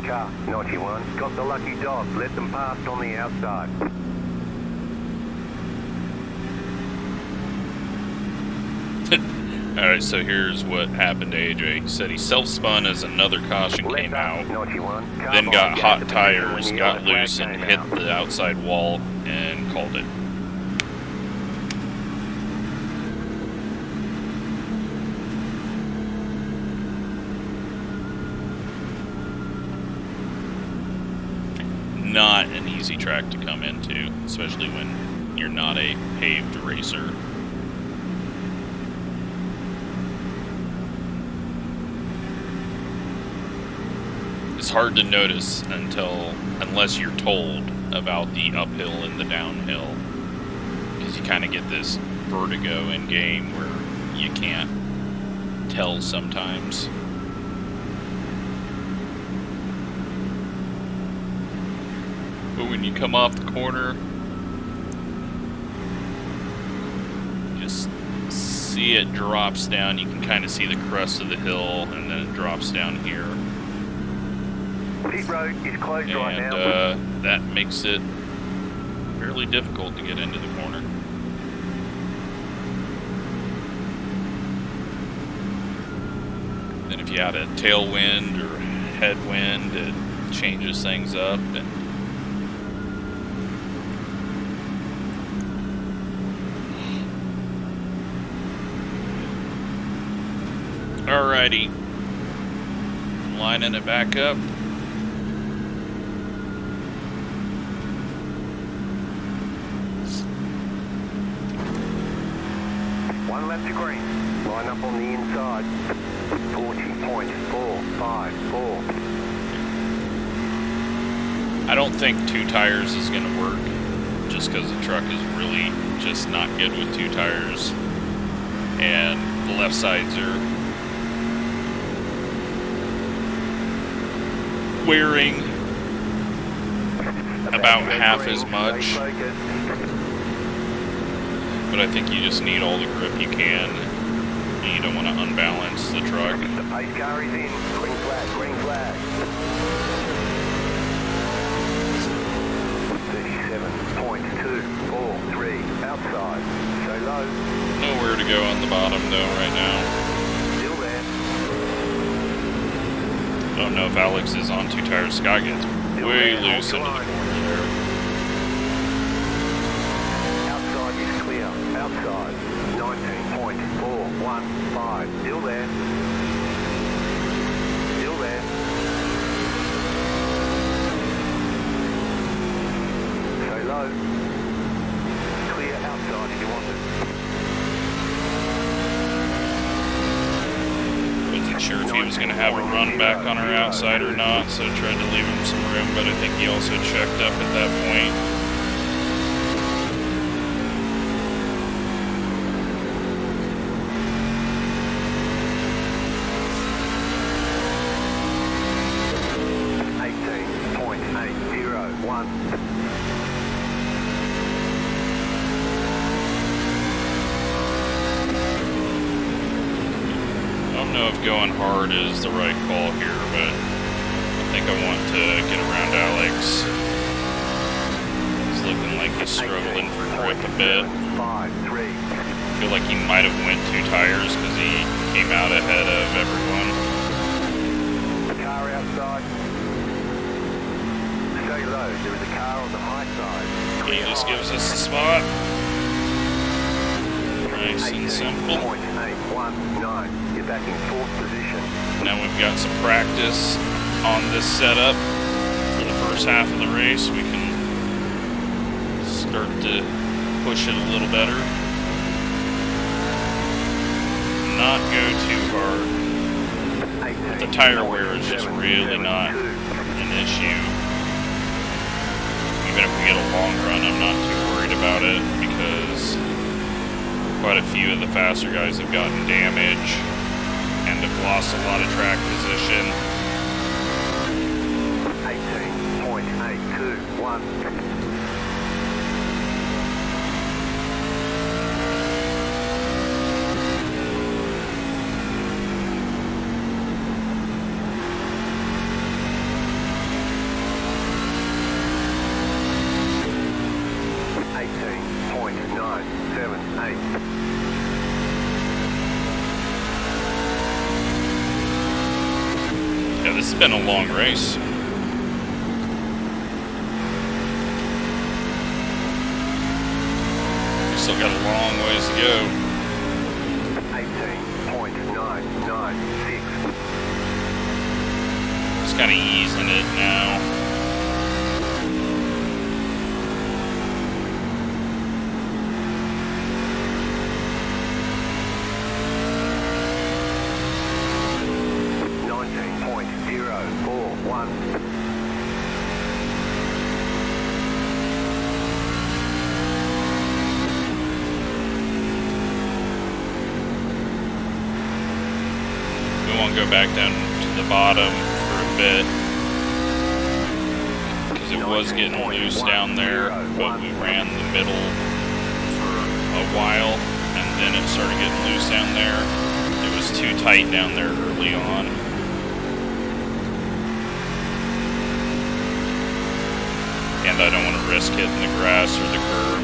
Car 91, got the lucky dog, let them pass on the outside. Alright, so here's what happened to AJ. He said he self-spun as another caution came out, then got hot tires, got loose, and hit the outside wall, and called it. not an easy track to come into, especially when you're not a paved racer. It's hard to notice unless you're told about the uphill and the downhill, because you kind of get this vertigo in game where you can't tell sometimes. But when you come off the corner, just see it drops down. You can kind of see the crest of the hill, and then it drops down here. Pit road is closed right And now. that makes it fairly difficult to get into the corner. Then if you had a tailwind or headwind, it changes things up. And alrighty, lining it back up. One lap to green. Line up on the inside. 40.454. I don't think 2 tires is going to work, just because the truck is really just not good with 2 tires. And the left sides are wearing about half as much. But I think you just need all the grip you can, and you don't want to unbalance the truck. The pace car is in. Green flag, green flag. 37.243 outside. So low. Nowhere to go on the bottom though right now. Still there. I don't know if Alex is on 2 tires. Scott gets way loose into the corner there. Outside is clear. Outside. 19.415. Still there. Still there. So low. Clear outside if you want it. Wasn't sure if he was going to have a run back on our outside or not, so I tried to leave him some room, but I think he also checked up at that point. Going hard is the right call here, but I think I want to get around Alex. He's looking like he's struggling for grip a bit. I feel like he might have went 2 tires because he came out ahead of everyone. Car outside. Stay low. There is a car on the high side. He just gives us the spot. Nice and simple. 18.819. You're back in 4th position. Now we've got some practice on this setup for the first half of the race. We can start to push it a little better. Not go too hard. The tire wear is just really not an issue. Even if we get a long run, I'm not too worried about it because quite a few of the faster guys have gotten damage and have lost a lot of track position. 18.821. Yeah, this has been a long race. We still got a long ways to go. 18.996. Just kind of easing it now. We won't go back down to the bottom for a bit because it was getting loose down there, but we ran the middle for a while and then it started getting loose down there. It was too tight down there early on. And I don't want to risk hitting the grass or the curb.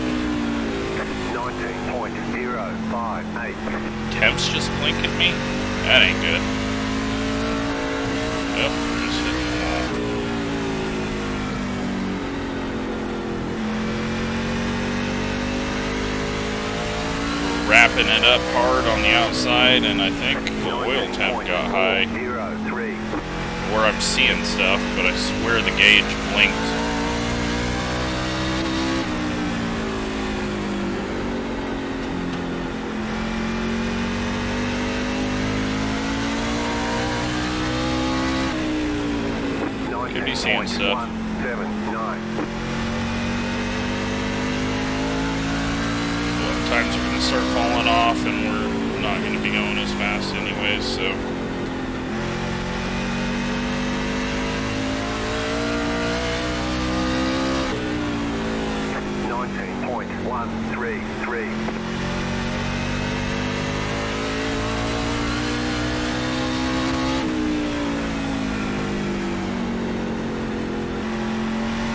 19.058. Temps just blink at me? That ain't good. Yep, we're just hitting the wall. We're wrapping it up hard on the outside, and I think the oil temp got high. Where I'm seeing stuff, but I swear the gauge blinked. Could be seeing stuff. Times are going to start falling off, and we're not going to be going as fast anyways, so.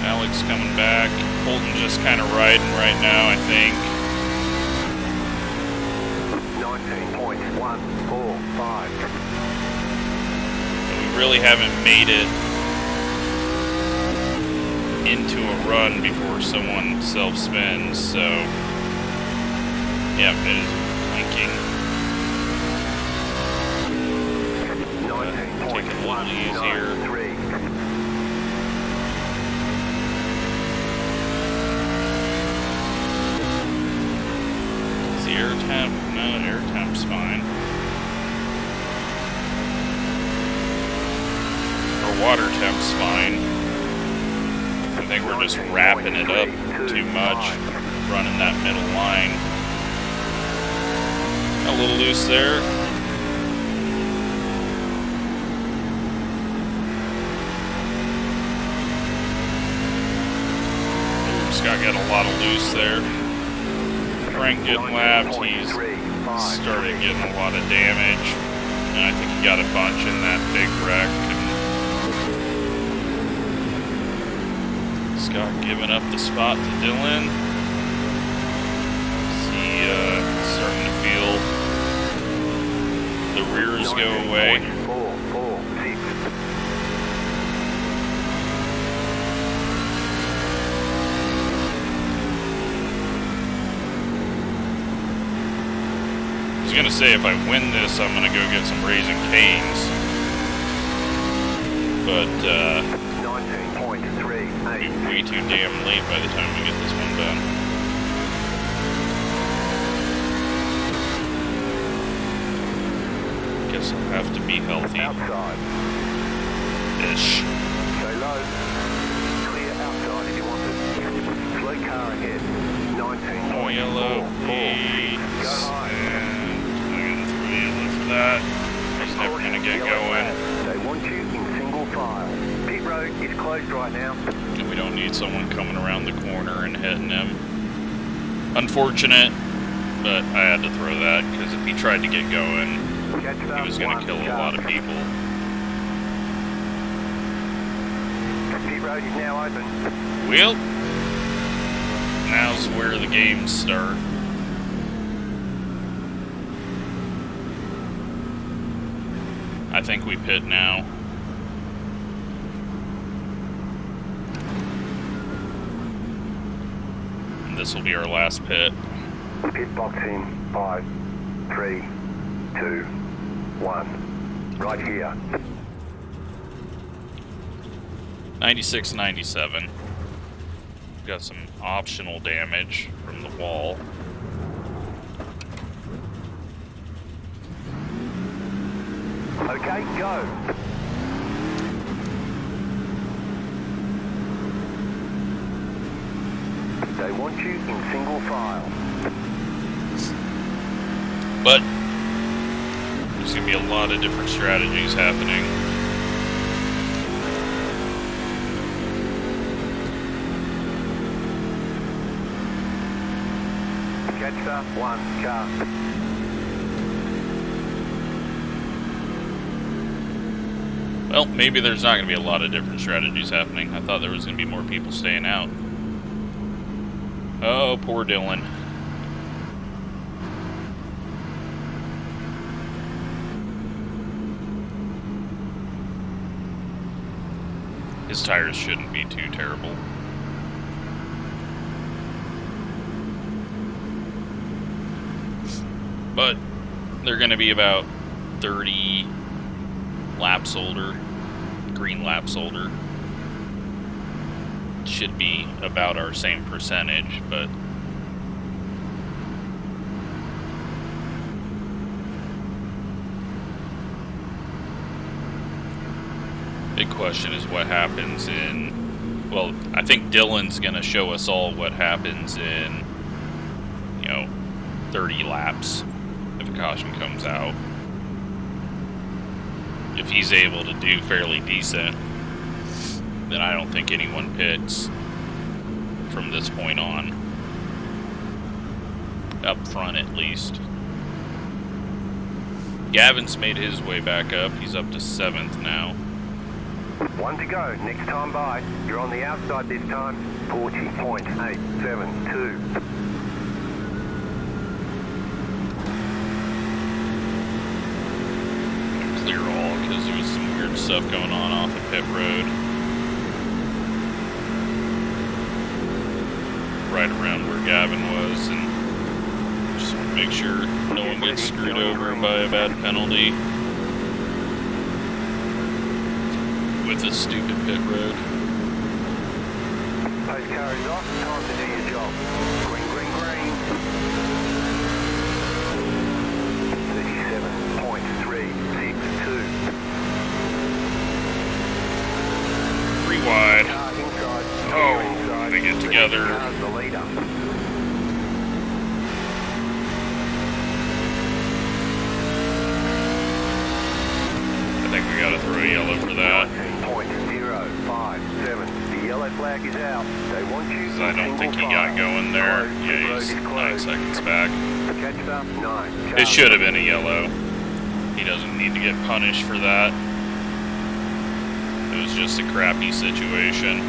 Alex coming back. Holton just kind of riding right now, I think. 19.145. We really haven't made it into a run before someone self-spins, so yeah, it is blinking. Take it a little easier. Is the air temp? No, air temp's fine. Our water temp's fine. I think we're just wrapping it up too much, running that middle line. A little loose there. Ooh, Scott got a lot of loose there. Frank getting lapped, he's started getting a lot of damage, and I think he got a bunch in that big wreck. And Scott giving up the spot to Dylan. He starting to feel the rears go away. I was gonna say if I win this, I'm gonna go get some Raising Cane's, but it'll be way too damn late by the time we get this one done. Guess I'll have to be healthy. Ish. Stay low. Clear outside if you want it. Slow car ahead. 19. Oh, yellow. Please. That. He's never going to get going. They want you in single file. Pit road is closed right now. And we don't need someone coming around the corner and hitting him. Unfortunate, but I had to throw that because if he tried to get going, he was going to kill a lot of people. Pit road is now open. Well, now's where the games start. I think we pit now. And this will be our last pit. Pit box in 5, 3, 2, 1. Right here. 96-97. Got some optional damage from the wall. Okay, go. They want you in single file. But there's going to be a lot of different strategies happening. Catch up, 1 car. Well, maybe there's not going to be a lot of different strategies happening. I thought there was going to be more people staying out. Oh, poor Dylan. His tires shouldn't be too terrible. But they're going to be about 30 laps older, green laps older. Should be about our same percentage, but big question is what happens in, well, I think Dylan's going to show us all what happens in, 30 laps if a caution comes out. If he's able to do fairly decent, then I don't think anyone pits from this point on. Up front, at least. Gavin's made his way back up. He's up to 7th now. 1 to go. Next time by. You're on the outside this time. 40.872. Clear all, because there was some weird stuff going on off the pit road. Right around where Gavin was, and just want to make sure no one gets screwed over by a bad penalty with a stupid pit road. Post car is off. Time to do your job. Green, green, green. 37.362. 3 wide. Car inside. Oh, inside. they get together. Car's the leader. I think we gotta throw a yellow for that. 19.057. The yellow flag is out. They want you. I don't think he got going there. Yeah, he's 9 seconds back. Catch up, 9. It should have been a yellow. He doesn't need to get punished for that. It was just a crappy situation.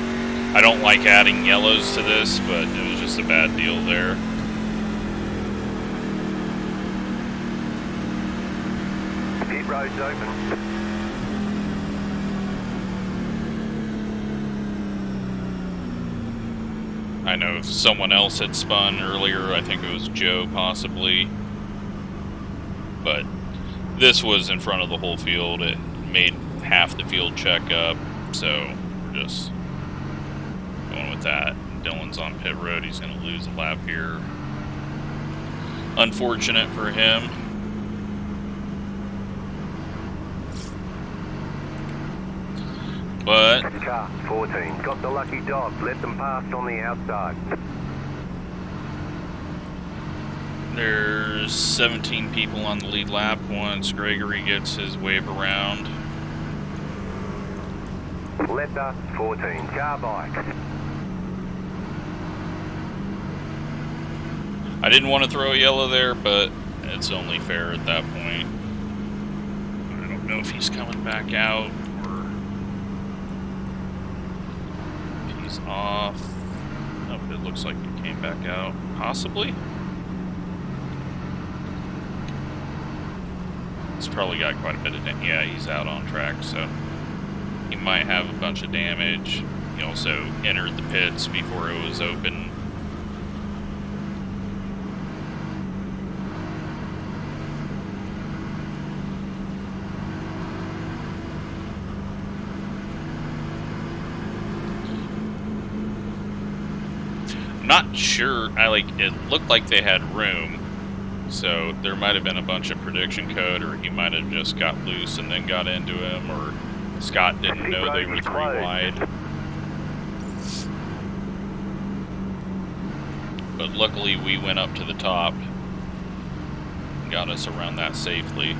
I don't like adding yellows to this, but it was just a bad deal there. Pit road's open. I know if someone else had spun earlier, I think it was Joe possibly. But this was in front of the whole field. It made half the field check up, so we're just going with that. Dylan's on pit road. He's going to lose a lap here. Unfortunate for him. But Car 14 got the lucky dog. Let them pass on the outside. there's 17 people on the lead lap once Gregory gets his wave around. Letter 14, car bike. I didn't want to throw a yellow there, but it's only fair at that point. I don't know if he's coming back out or if he's off. Nope, it looks like he came back out. Possibly. He's probably got quite a bit of damage. Yeah, he's out on track, so he might have a bunch of damage. He also entered the pits before it was open. Not sure. It looked like they had room, so there might have been a bunch of prediction code, or he might have just got loose and then got into him, or Scott didn't know they were 3 wide. But luckily we went up to the top and got us around that safely.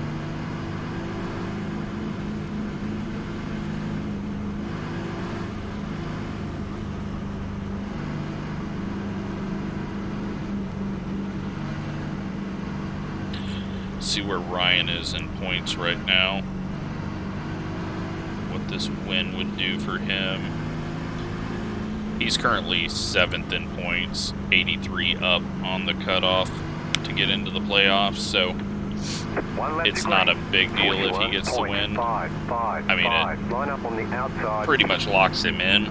See where Ryan is in points right now. What this win would do for him. He's currently 7th in points, 83 up on the cutoff to get into the playoffs, so it's not a big deal if he gets the win. I mean, it pretty much locks him in.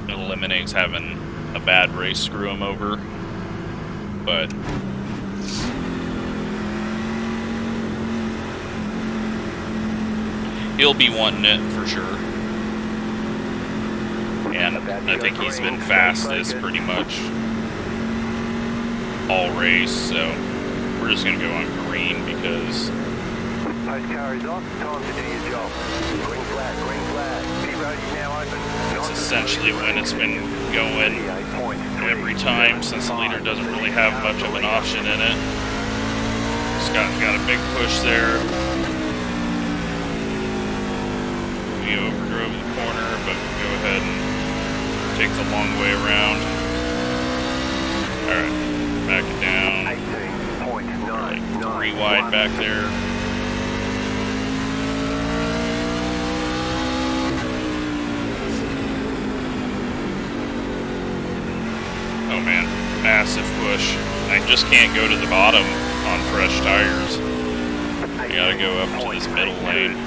It eliminates having a bad race screw him over, but he'll be wanting it for sure. And I think he's been fastest pretty much all race, so we're just going to go on green because it's essentially when it's been going every time since the leader doesn't really have much of an option in it. Scott's got a big push there. We overdrove the corner, but we'll go ahead and take the long way around. Alright, back it down. Like 3 wide back there. Oh man, massive push. I just can't go to the bottom on fresh tires. I gotta go up to this middle lane.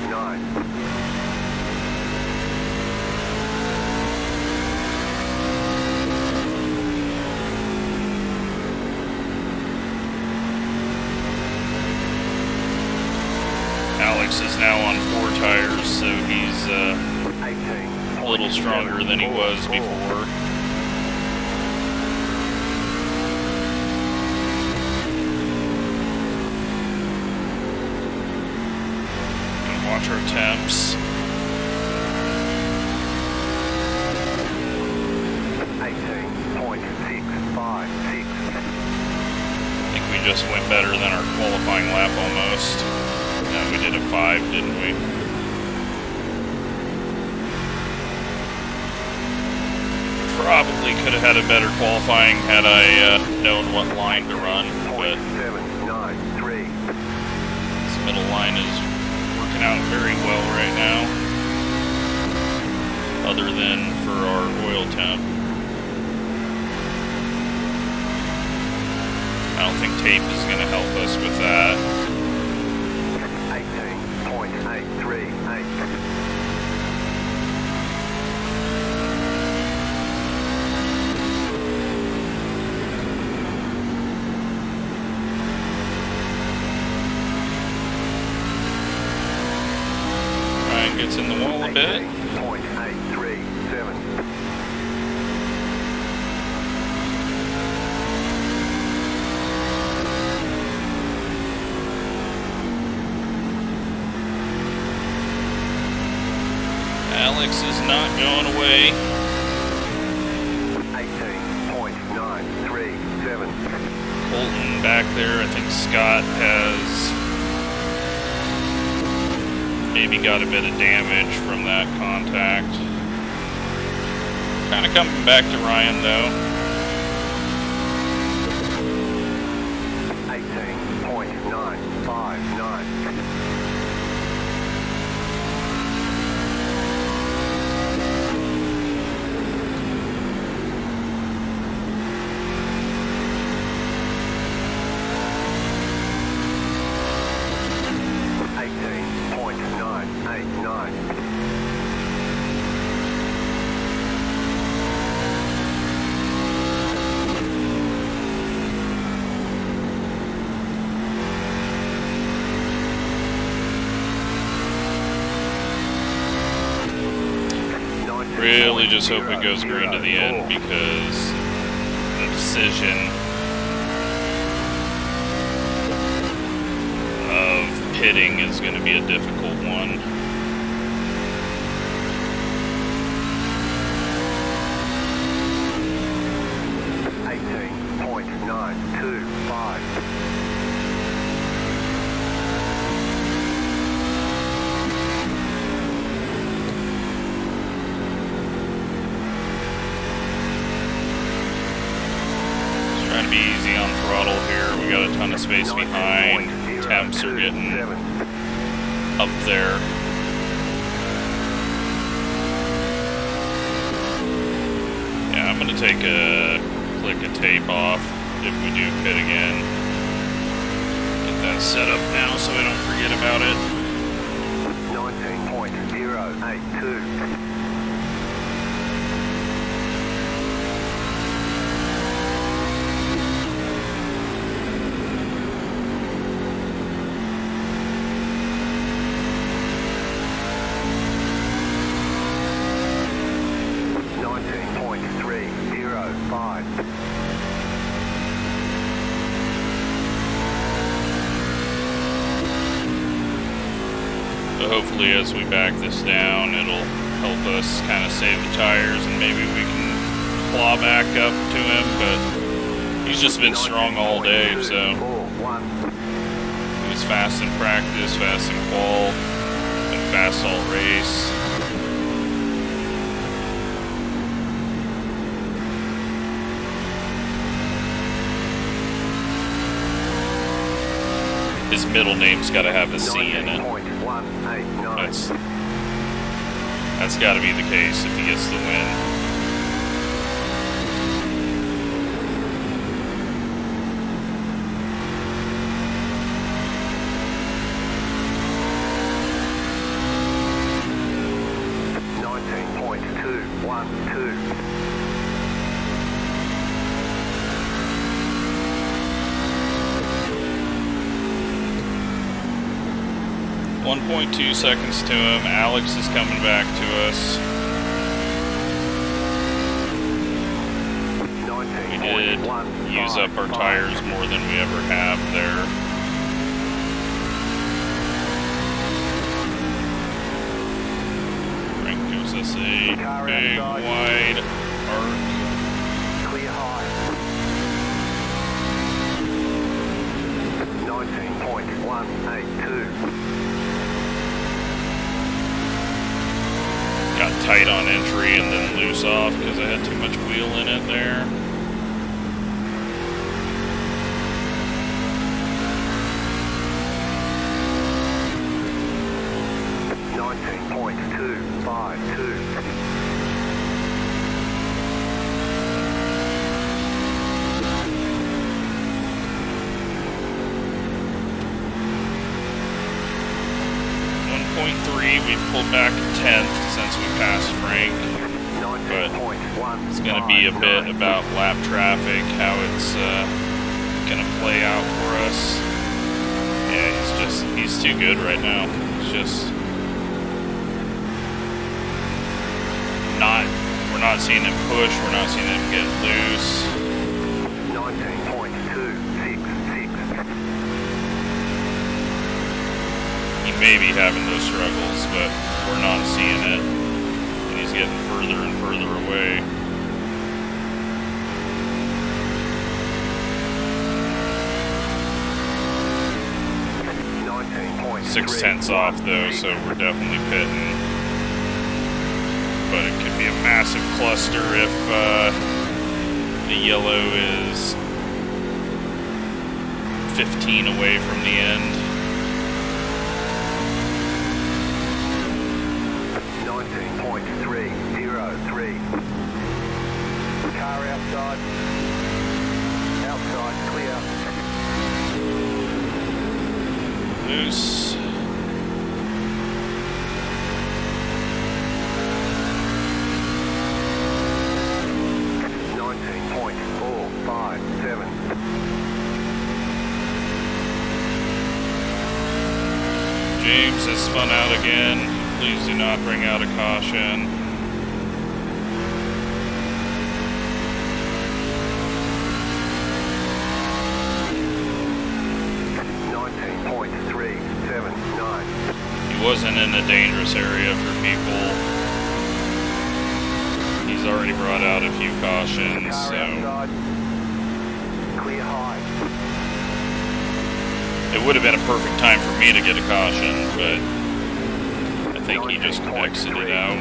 Alex is now on 4 tires, so he's a little stronger than he was before. And watch our temps. 18.656. I think we just went better than our qualifying lap almost. Yeah, we did a 5, didn't we? Probably could have had a better qualifying had I known what line to run, but this middle line is working out very well right now, other than for our oil temp. I don't think tape is going to help us with that. 18.838. Ryan gets in the wall a bit. 18.837. Alex is not going away. 18.937. Colton back there. I think Scott has maybe got a bit of damage from that contact. Kind of coming back to Ryan though. 18.959. Really just hope it goes green to the end because the decision of pitting is going to be a difficult one. on throttle here. We got a ton of space behind. Temps are getting up there. Yeah, I'm gonna take a click of tape off if we do pit again. Get that set up now so I don't forget about it. 19.082. Hopefully as we back this down, it'll help us kind of save the tires and maybe we can claw back up to him, but he's just been strong all day, so he was fast in practice, fast in qual, and fast all race. His middle name's got to have a C in it. That's got to be the case if he gets the win. .2 seconds to him. Alex is coming back to us. We did use up our tires more than we ever have there. Frank gives us a big wide arc. Clear high. 19.182. Got tight on entry and then loose off because I had too much wheel in it there. .252. 1.3, we've pulled back a 10th since we passed Frank, but it's going to be a bit about lap traffic, how it's going to play out for us. Yeah, he's too good right now. It's just we're not seeing him push, we're not seeing him get loose. 19.266. He may be having those struggles, but we're not seeing it. And he's getting further and further away. Six tenths off though, so we're definitely pitting. But it could be a massive cluster if the yellow is 15 away from the end. 19.303. Car outside. Outside, clear. Loose. James has spun out again. Please do not bring out a caution. He wasn't in a dangerous area for people. He's already brought out a few cautions, so clear high. It would have been a perfect time for me to get a caution, but I think he just exited out,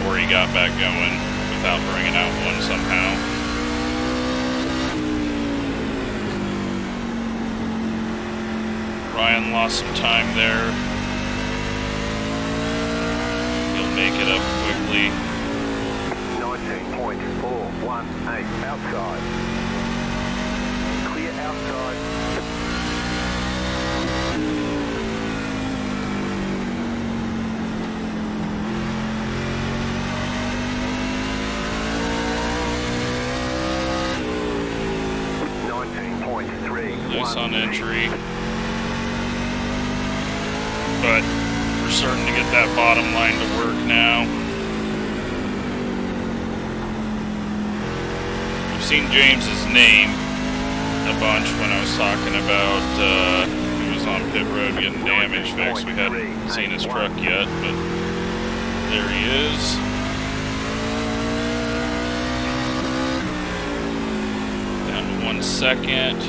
or he got back going without bringing out one somehow. Ryan lost some time there. He'll make it up quickly. 19.418 outside. Clear outside. Loose on entry. But we're starting to get that bottom line to work now. We've seen James's name a bunch when I was talking about he was on pit road getting damage fixed. We hadn't seen his truck yet, but there he is. Down to 1 second.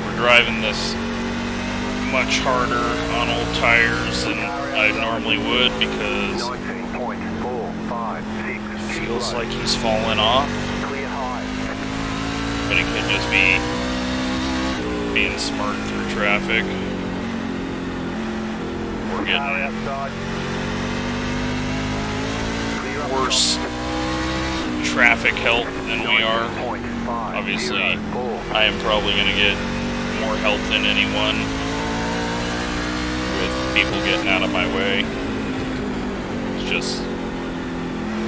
We're driving this much harder on old tires than I normally would because it feels like he's falling off. But it could just be being smart through traffic. We're getting worse traffic help than we are. Obviously, I am probably going to get more help than anyone with people getting out of my way. It's just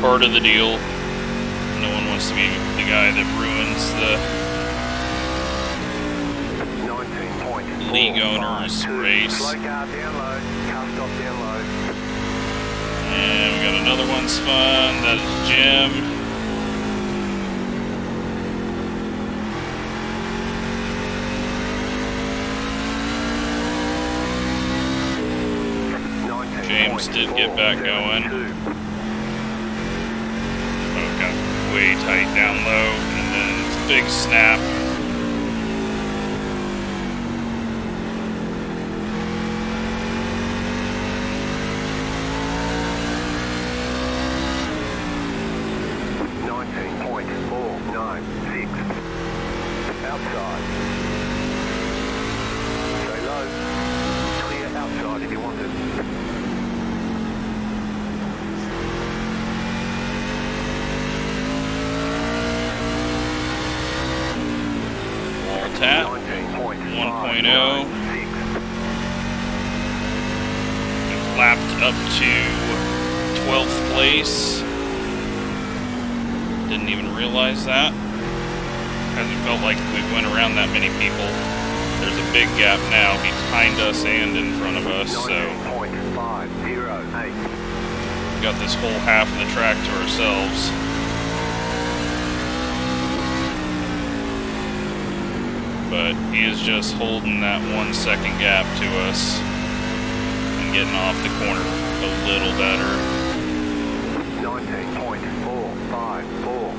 part of the deal. No one wants to be the guy that ruins the league owner's race. And we got another one spun. That is Jim. James did get back going. Oh, got way tight down low, and then big snap. Outside. Stay low. Clear outside if you want it. Wall tap. 1.0. We've lapped up to 12th place. Didn't even realize that. Hasn't felt like we've went around that many people. There's a big gap now behind us and in front of us, so we've got this whole half of the track to ourselves. But he is just holding that 1 second gap to us and getting off the corner a little better. 19.454.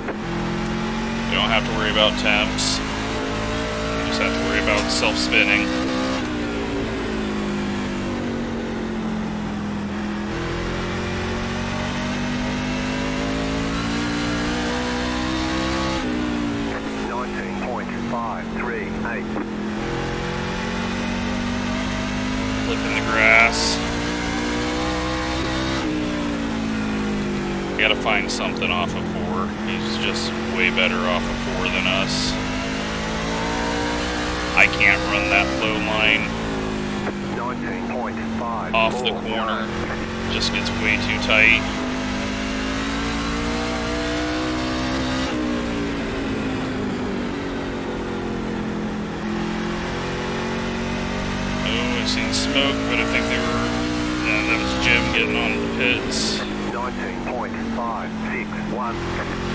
You don't have to worry about temps. You just have to worry about self-spinning. Flipping the grass. We gotta find something off of 4. He's just way better off of 4 than us. I can't run that low line off the corner. Just gets way too tight. Oh, I've seen smoke, but I think they were... Yeah, that was Jim getting on the pits.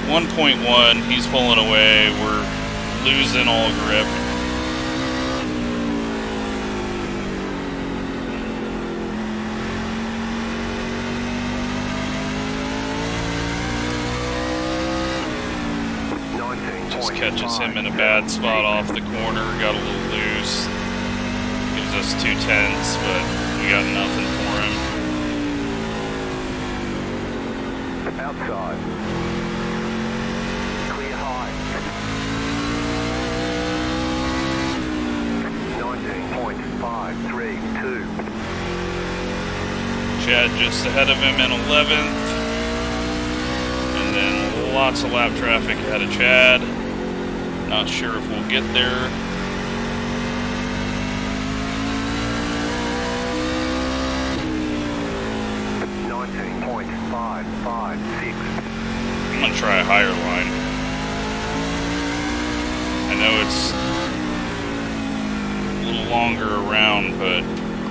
1.1, he's pulling away. We're losing all grip. Just catches him in a bad spot off the corner. Got a little loose. Gives us 2/10, but we got nothing for him. Outside. Clear high. 19.4. 2. Chad just ahead of him in 11th. And then lots of lap traffic ahead of Chad. Not sure if we'll get there. I'm gonna try a higher line. I know it's a little longer around, but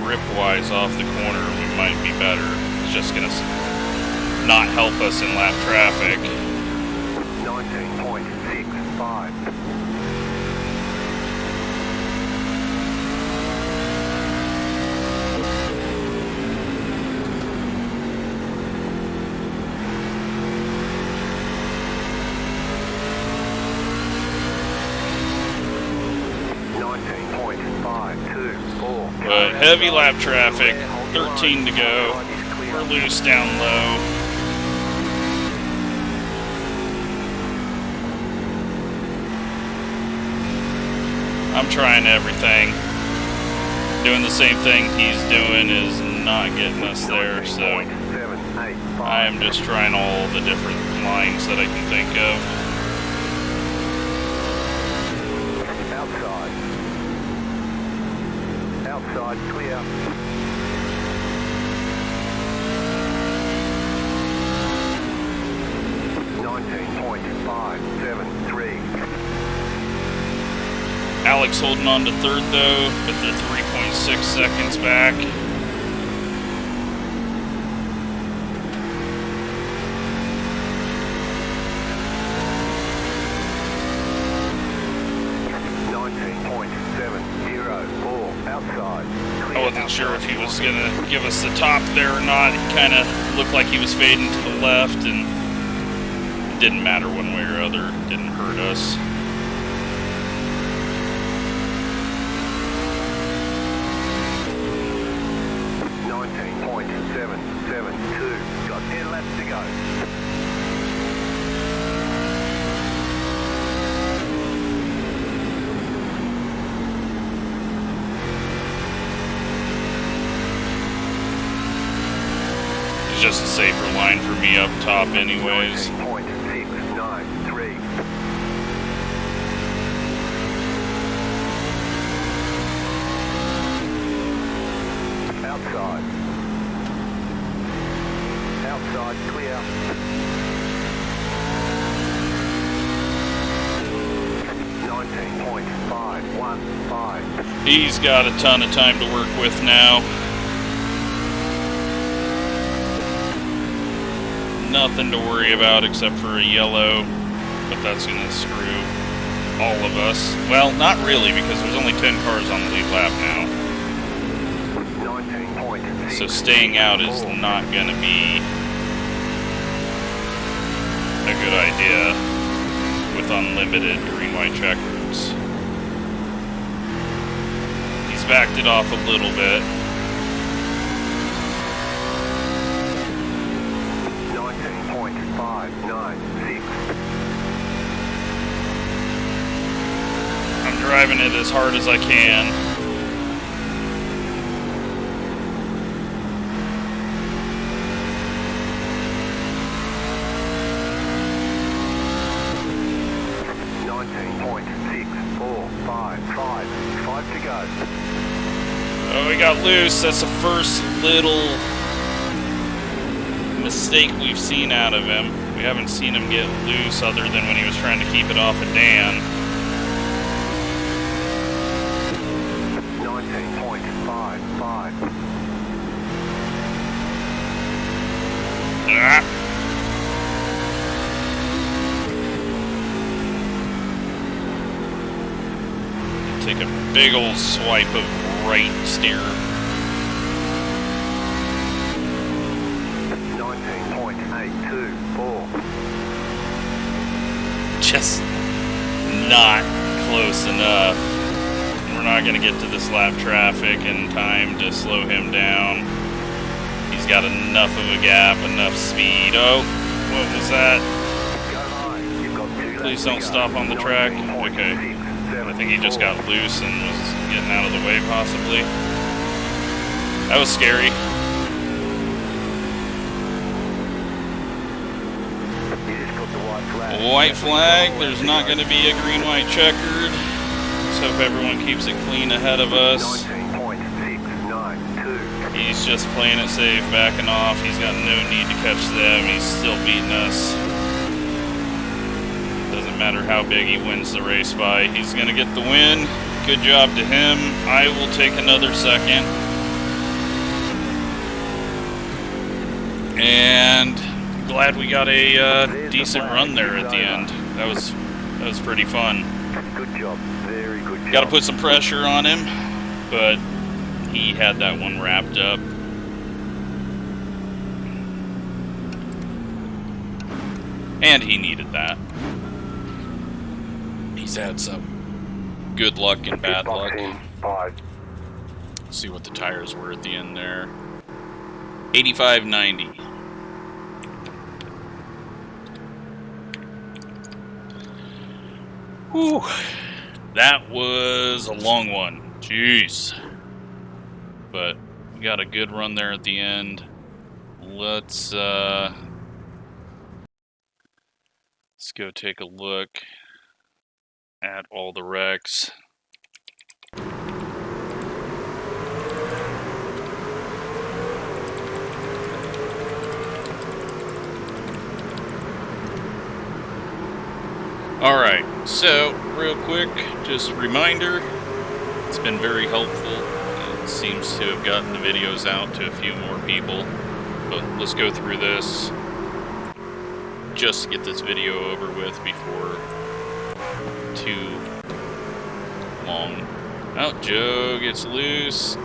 grip-wise off the corner, we might be better. It's just gonna not help us in lap traffic. 19.65. But heavy lap traffic, 13 to go. We're loose down low. I'm trying everything. Doing the same thing he's doing is not getting us there, so I am just trying all the different lines that I can think of. Outside, clear. Alex holding on to third though, but they're 3.6 seconds back. I wasn't sure if he was going to give us the top there or not. It kind of looked like he was fading to the left, and it didn't matter one way or other. It didn't hurt us. Got 10 laps to go. It's just a safer line for me up top anyways. 19.693. Outside. Outside, clear. 19.515. He's got a ton of time to work with now. Nothing to worry about except for a yellow, but that's going to screw all of us. Well, not really, because there's only 10 cars on the lead lap now. So staying out is not going to be a good idea with unlimited green-white checkers. He's backed it off a little bit. 19.596. I'm driving it as hard as I can. Oh, we got loose. That's the first little mistake we've seen out of him. We haven't seen him get loose other than when he was trying to keep it off of Dan. 19.55. Ah. Take a big old swipe of right steer. 19.824. Just not close enough. We're not going to get to this lap traffic in time to slow him down. He's got enough of a gap, enough speed. Oh, what was that? Please don't stop on the track. Okay. I think he just got loose and was getting out of the way, possibly. That was scary. You just got the white flag. White flag, there's not going to be a green-white checkered. Let's hope everyone keeps it clean ahead of us. 19.692. He's just playing it safe, backing off. He's got no need to catch them. He's still beating us. Doesn't matter how big he wins the race by. He's going to get the win. Good job to him. I will take another second. And glad we got a decent run there at the end. That was pretty fun. Good job. Very good job. Got to put some pressure on him, but he had that one wrapped up. And he needed that. He's had some good luck and bad luck. Let's see what the tires were at the end there. 85.90. Whew. That was a long one. Jeez. But we got a good run there at the end. Let's go take a look at all the wrecks. Alright, so real quick, just a reminder, it's been very helpful. It seems to have gotten the videos out to a few more people. But let's go through this just to get this video over with before too long. Oh, Joe gets loose,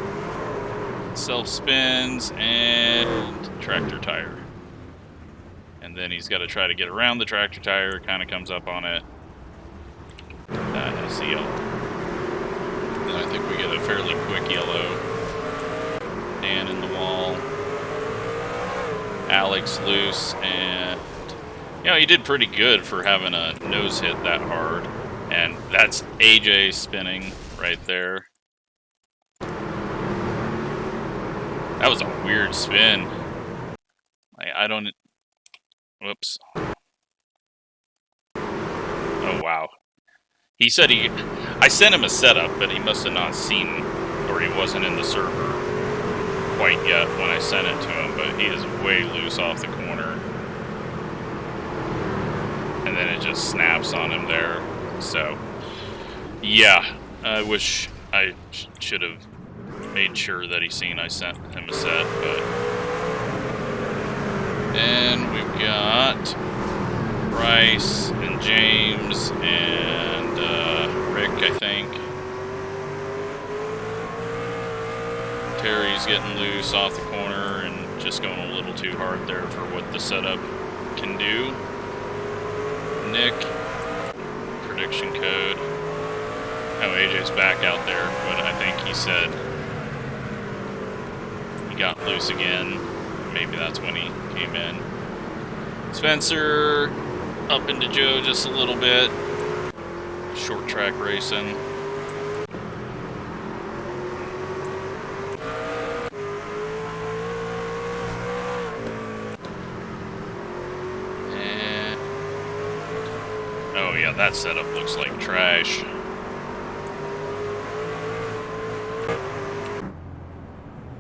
self-spins, and tractor tire. And then he's got to try to get around the tractor tire, kind of comes up on it. That is the yellow. Then I think we get a fairly quick yellow. Dan in the wall. Alex loose, and you know, he did pretty good for having a nose hit that hard. And that's AJ spinning right there. That was a weird spin. I don't... Whoops. Oh, wow. He said I sent him a setup, but he must have not seen, or he wasn't in the server quite yet when I sent it to him, but he is way loose off the corner. And then it just snaps on him there. So, yeah, I wish I should have made sure that he seen I sent him a set, but... And we've got Bryce and James and Rick, I think. Terry's getting loose off the corner and just going a little too hard there for what the setup can do. Nick, prediction code. Oh, AJ's back out there, but I think he said he got loose again. Maybe that's when he came in. Spencer up into Joe just a little bit. Short track racing. And oh yeah, that setup looks like trash.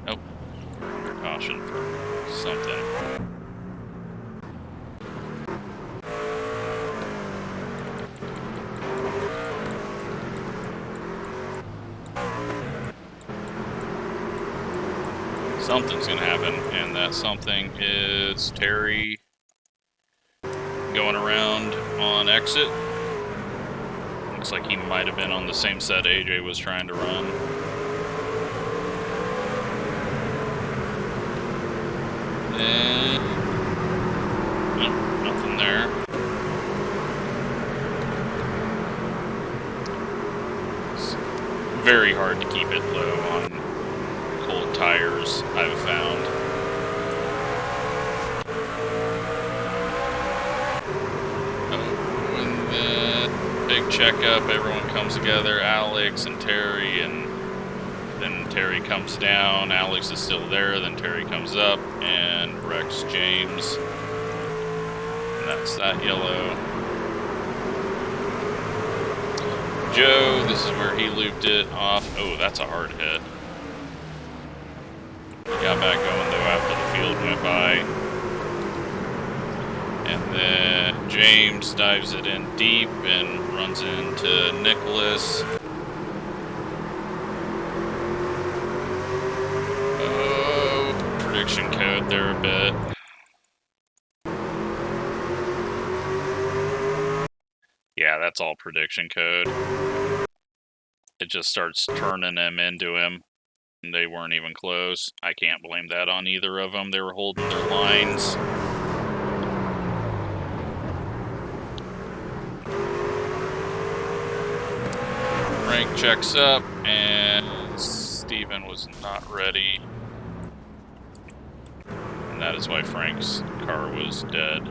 Oh, we're under caution for something. Something's gonna happen, and that something is Terry going around on exit. Looks like he might have been on the same set AJ was trying to run. And nope, nothing there. It's very hard to keep it low on cold tires, I've found. Oh, and then big checkup, everyone comes together, Alex and Terry, and then Terry comes down, Alex is still there, then Terry comes up and wrecks James. And that's that yellow. Joe, this is where he looped it off. Oh, that's a hard hit. Got back going though after the field went by. And then James dives it in deep and runs into Nicholas. Oh, prediction code there a bit. Yeah, that's all prediction code. It just starts turning them into him. And they weren't even close. I can't blame that on either of them. They were holding their lines. Frank checks up, and Steven was not ready. And that is why Frank's car was dead.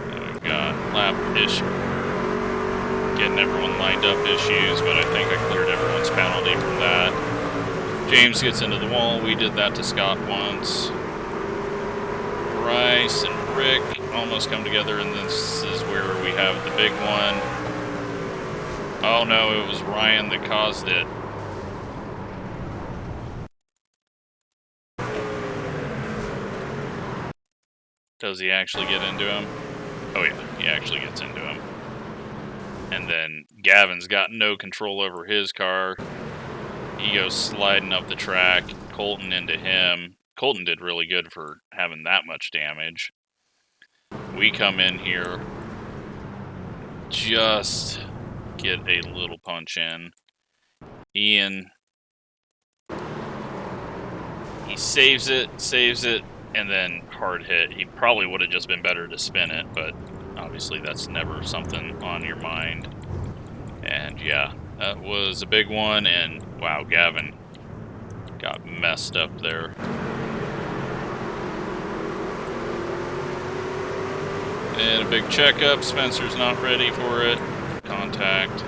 And we've got lap issue. Getting everyone lined up issues, but I think I cleared everyone's penalty from that. James gets into the wall. We did that to Scott once. Bryce and Rick almost come together, and this is where we have the big one. Oh no, it was Ryan that caused it. Does he actually get into him? Oh yeah, he actually gets into him. And then Gavin's got no control over his car. He goes sliding up the track. Colton into him. Colton did really good for having that much damage. We come in here. Just get a little punch in. Ian. He saves it, and then hard hit. He probably would have just been better to spin it, but obviously that's never something on your mind. And yeah, that was a big one, and wow, Gavin got messed up there. And a big checkup. Spencer's not ready for it. Contact.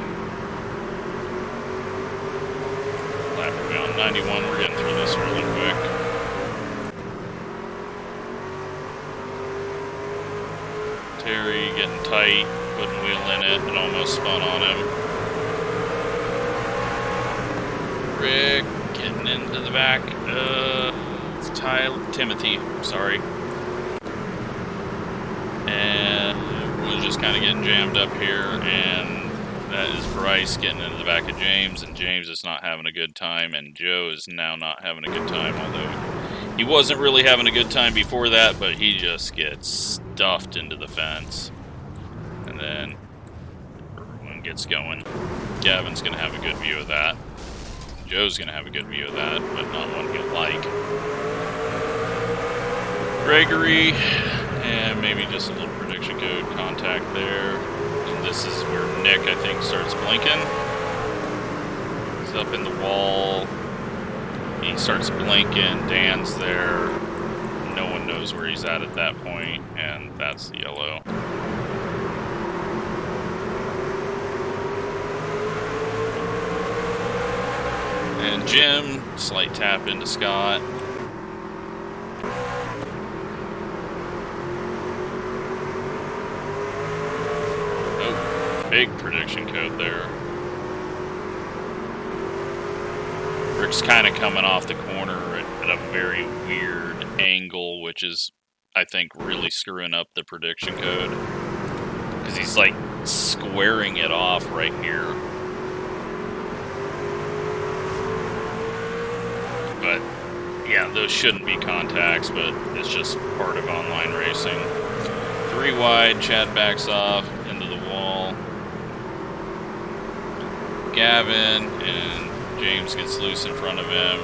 Lap are we on 91. We're getting through this really quick. Terry getting tight, putting wheel in it, and almost spun on him. Rick getting into the back. Timothy, sorry. And we're just kind of getting jammed up here, and that is Bryce getting into the back of James, and James is not having a good time, and Joe is now not having a good time, although he wasn't really having a good time before that, but he just gets stuffed into the fence. And then everyone gets going. Gavin's going to have a good view of that. Joe's going to have a good view of that, but not one he'll like. Gregory, and maybe just a little prediction code contact there. And this is where Nick, I think, starts blinking. He's up in the wall. He starts blinking. Dan's there. No one knows where he's at that point, and that's the yellow. And Jim, slight tap into Scott. Oh, big prediction code there. Rick's kind of coming off the corner at a very weird angle, which is, I think, really screwing up the prediction code. Because he's like squaring it off right here. But yeah, those shouldn't be contacts, but it's just part of online racing. 3 wide, Chad backs off into the wall. Gavin and James gets loose in front of him.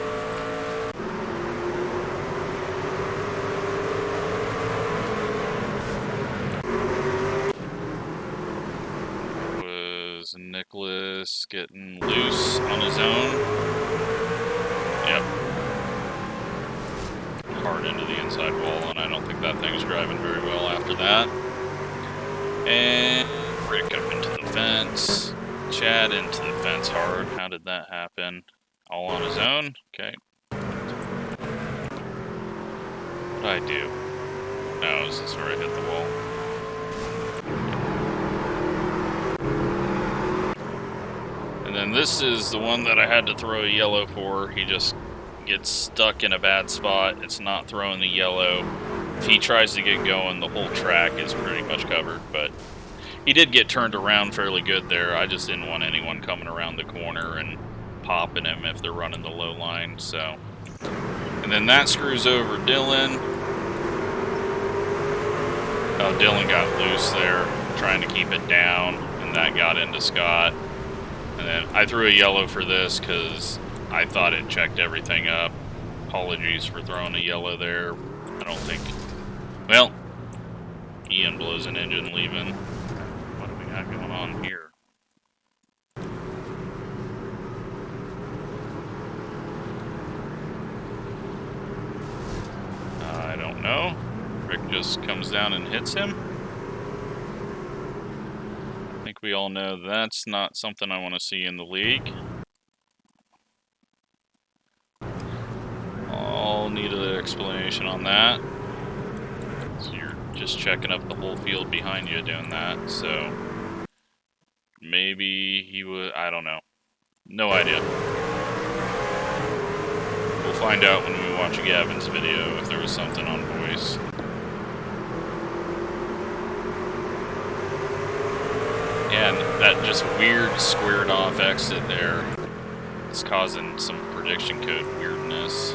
Was Nicholas getting loose on his own? Yep. Hard into the inside wall, and I don't think that thing's driving very well after that. And Rick up into the fence. Chad into the fence hard. How did that happen? All on his own. Okay. What did I do? No, is this where I hit the wall? And then this is the one that I had to throw a yellow for. He just gets stuck in a bad spot. It's not throwing the yellow. If he tries to get going, the whole track is pretty much covered, but he did get turned around fairly good there. I just didn't want anyone coming around the corner and popping him if they're running the low line, so. And then that screws over Dylan. Oh, Dylan got loose there, trying to keep it down, and that got into Scott. And then I threw a yellow for this because I thought it checked everything up. Apologies for throwing a yellow there. I don't think. Well, Ian blows an engine leaving. What do we got going on here? I don't know. Rick just comes down and hits him. I think we all know that's not something I want to see in the league. I'll need an explanation on that. So you're just checking up the whole field behind you doing that, so maybe he would, I don't know. No idea. We'll find out when we watch Gavin's video if there was something on voice. And that just weird squared off exit there, it's causing some prediction code weirdness.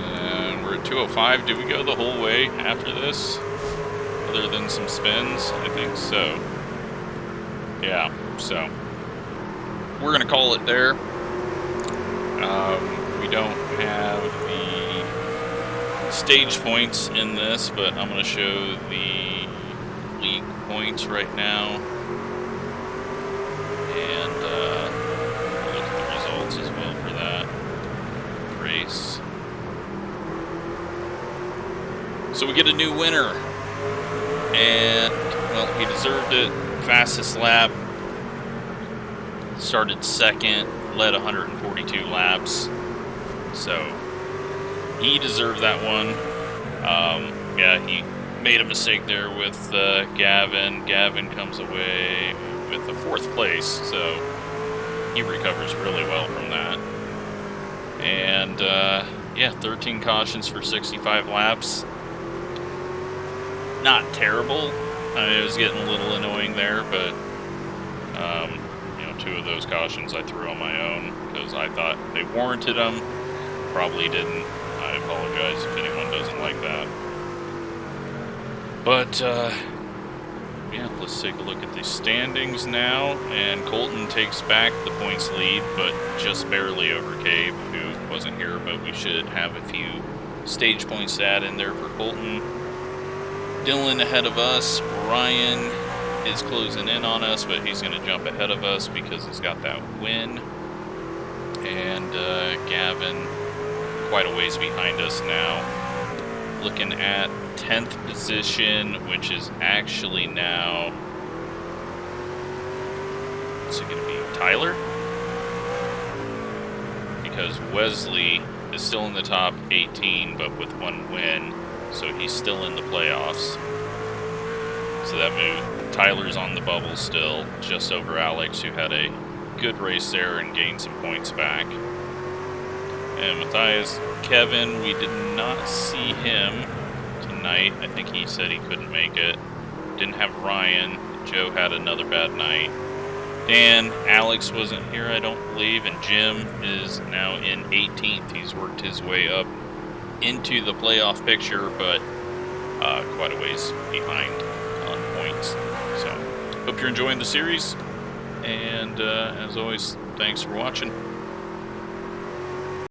And we're at 205. Do we go the whole way after this? Other than some spins? I think so. Yeah, so we're gonna call it there. We don't have the stage points in this, but I'm going to show the league points right now. And I'll look at the results as well for that race. So we get a new winner. And, well, he deserved it. Fastest lap. Started second, led 142 laps. So he deserved that one. Yeah, he made a mistake there with Gavin. Gavin comes away with a 4th place, so he recovers really well from that. And yeah, 13 cautions for 65 laps. Not terrible. I mean, it was getting a little annoying there, but you know, 2 of those cautions I threw on my own because I thought they warranted them. Probably didn't. I apologize if anyone doesn't like that. But, yeah, let's take a look at the standings now. And Colton takes back the points lead, but just barely over Cabe, who wasn't here, but we should have a few stage points to add in there for Colton. Dylan ahead of us. Ryan is closing in on us, but he's going to jump ahead of us because he's got that win. And Gavin quite a ways behind us now. Looking at 10th position, which is actually now, what's it going to be, Tyler? Because Wesley is still in the top 18, but with 1 win, so he's still in the playoffs. So that move, Tyler's on the bubble still, just over Alex, who had a good race there and gained some points back. And Matthias, Kevin, we did not see him tonight. I think he said he couldn't make it. Didn't have Ryan. Joe had another bad night. Dan, Alex wasn't here, I don't believe, and Jim is now in 18th. He's worked his way up into the playoff picture, but quite a ways behind on points. So, hope you're enjoying the series, and as always, thanks for watching.